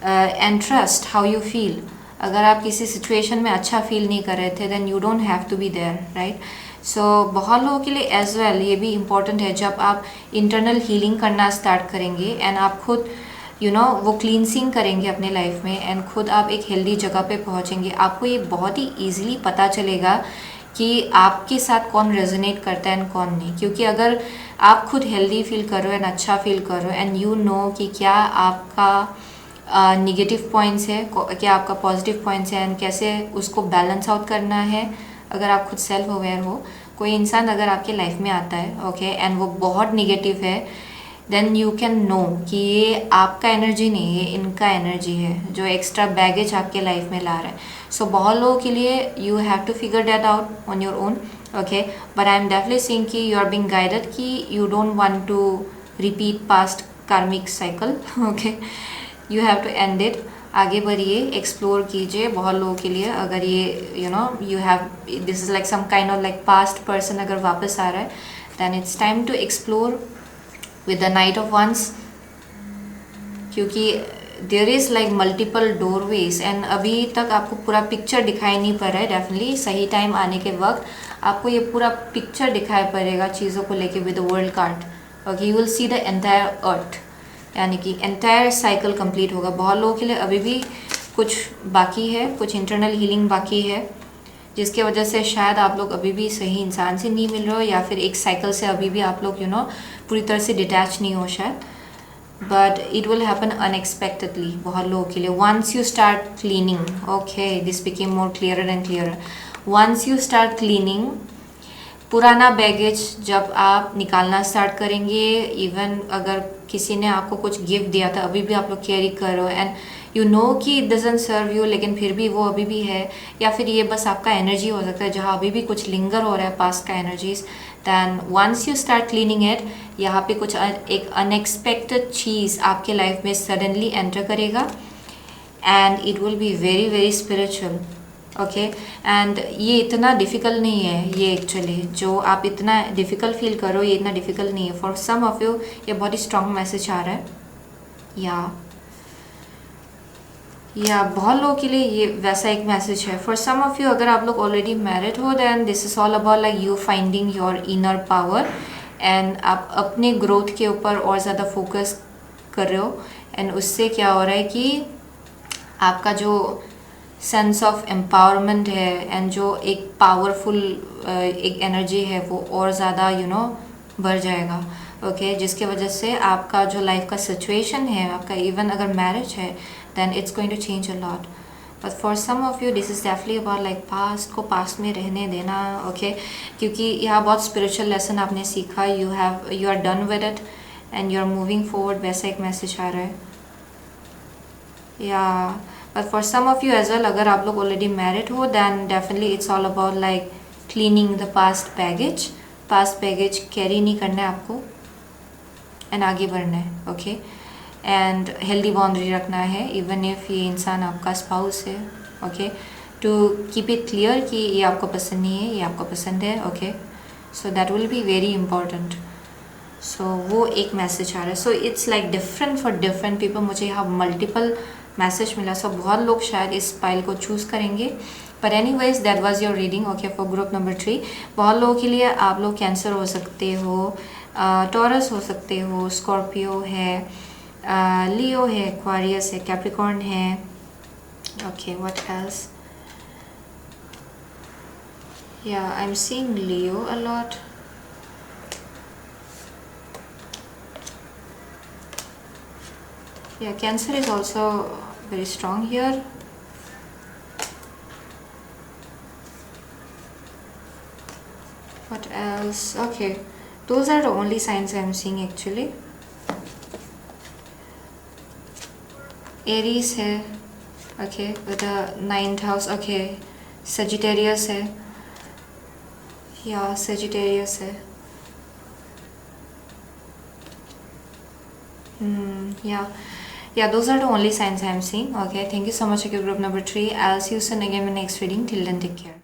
and trust how you feel. अगर आप किसी सिचुएशन में अच्छा फील नहीं कर रहे थे, then you don't have to be there, right. So बहुत लोगों के लिए एज वेल ये भी इम्पॉर्टेंट है, जब आप इंटरनल हीलिंग करना स्टार्ट करेंगे एंड आप खुद वो क्लींसिंग करेंगे अपने लाइफ में, एंड खुद आप एक हेल्दी जगह पे पहुंचेंगे, आपको ये बहुत ही ईजिली पता चलेगा कि आपके साथ कौन रेजोनेट करता है एंड कौन नहीं। क्योंकि अगर आप खुद हेल्दी फील कर रहे हो एंड अच्छा फील कर रहे हो, एंड यू नो कि क्या आपका निगेटिव पॉइंट्स है, क्या आपका पॉजिटिव पॉइंट्स है, एंड कैसे उसको बैलेंस आउट करना है। अगर आप खुद सेल्फ अवेयर हो, कोई इंसान अगर आपके लाइफ में आता है, ओके, एंड वो बहुत निगेटिव है, देन यू कैन नो कि ये आपका एनर्जी नहीं, ये इनका एनर्जी है जो एक्स्ट्रा बैगेज आपके लाइफ में ला रहा है। सो बहुत लोगों के लिए you have to figure that out on your own, okay, but I am definitely saying कि यू आर बीइंग गाइडेड कि you don't want to repeat past karmic cycle, okay, you have to end it. आगे बढ़िए, explore कीजिए। बहुत लोगों के लिए अगर ये you have this is like some kind of like past person अगर वापस आ रहा है, then it's time to explore with the knight of wands, क्योंकि there is like multiple doorways, and अभी तक आपको पूरा पिक्चर दिखाई नहीं पड़ रहा है। डेफिनेटली सही टाइम आने के वक्त आपको ये पूरा पिक्चर दिखाई पड़ेगा चीज़ों को लेके with the world card. Okay, you will see the entire earth, यानी कि एंटायर साइकिल कंप्लीट होगा। बहुत लोगों के लिए अभी भी कुछ बाकी है, कुछ इंटरनल हीलिंग बाकी है, जिसके वजह से शायद आप लोग अभी भी सही इंसान से नहीं मिल रहे हो, या फिर एक साइकिल से अभी भी आप लोग पूरी तरह से डिटैच नहीं हो शायद। but it will happen unexpectedly बहुत लोगों के लिए. Once you start cleaning, okay, this became more clearer and clearer. Once you start cleaning, पुराना बैगेज जब आप निकालना स्टार्ट करेंगे, इवन अगर किसी ने आपको कुछ गिफ्ट दिया था अभी भी आप लोग कैरी कर रहे हो एंड यू नो कि इट डजंट सर्व यू, लेकिन फिर भी वो अभी भी है, या फिर ये बस आपका एनर्जी हो सकता है जहाँ अभी भी कुछ लिंगर हो रहा है पास्ट का energies. Then once you start cleaning it, यहाँ पे कुछ एक अनएक्सपेक्टेड चीज़ आपके लाइफ में सडनली एंटर करेगा and it will be very very spiritual. Okay, and ये इतना डिफ़िकल्ट नहीं है. ये एक्चुअली जो आप इतना डिफ़िकल्ट फील करो, ये इतना डिफ़िकल्ट नहीं है. फॉर सम ऑफ यू ये बहुत ही स्ट्रॉन्ग मैसेज आ रहा है. या बहुत लोगों के लिए ये वैसा एक मैसेज है. फॉर सम ऑफ यू, अगर आप लोग ऑलरेडी मैरिड हो, then this is all about like you finding your inner power and आप अपने ग्रोथ के ऊपर और ज़्यादा फोकस कर रहे हो. एंड उससे क्या हो रहा है कि आपका जो सेंस ऑफ एम्पावरमेंट है एंड जो एक पावरफुल एक एनर्जी है वो और ज़्यादा बढ़ जाएगा. ओके, जिसके वजह से आपका जो लाइफ का सिचुएशन है आपका, इवन अगर मैरिज है, then it's going to change a lot. But for some of you this is definitely about like past को past में रहने देना. okay, क्योंकि यहाँ बहुत spiritual lesson आपने सीखा, you are done with it and you are moving forward, वैसा एक message आ रहा है. but for some of you as well, अगर आप लोग already married हो, then definitely it's all about like cleaning the past baggage carry नहीं करना है आपको and आगे बढ़ना है. okay, एंड हेल्दी बाउंड्री रखना है, इवन इफ़ ये इंसान आपका स्पाउस है. Okay, to keep it clear कि ये आपको पसंद नहीं है, ये आपको पसंद है. Okay, so that will be very important. So वो एक मैसेज आ रहा है. So it's like different for different people. मुझे यहाँ मल्टीपल मैसेज मिला. सो बहुत लोग शायद इस पाइल को चूज़ करेंगे. पर any wise that was your reading. Okay, for group number 3 बहुत लोगों के लिए आप लोग कैंसर हो सकते हो, टॉरस हो सकते हो, स्कॉर्पियो है, लियो है, एक्वारियस है, कैप्रिकॉर्न है. Okay, what else? Yeah I am seeing Leo a lot. Yeah Cancer is also very strong here. What else? Okay, those are the only signs I'm seeing actually. Aries है, okay, with the 9th house. Okay, Sagittarius है, yeah, Sagittarius है. Yeah, those are the only signs I'm seeing. Okay, thank you so much, okay, group number 3. I'll see you soon again in the next reading. Till then, take care.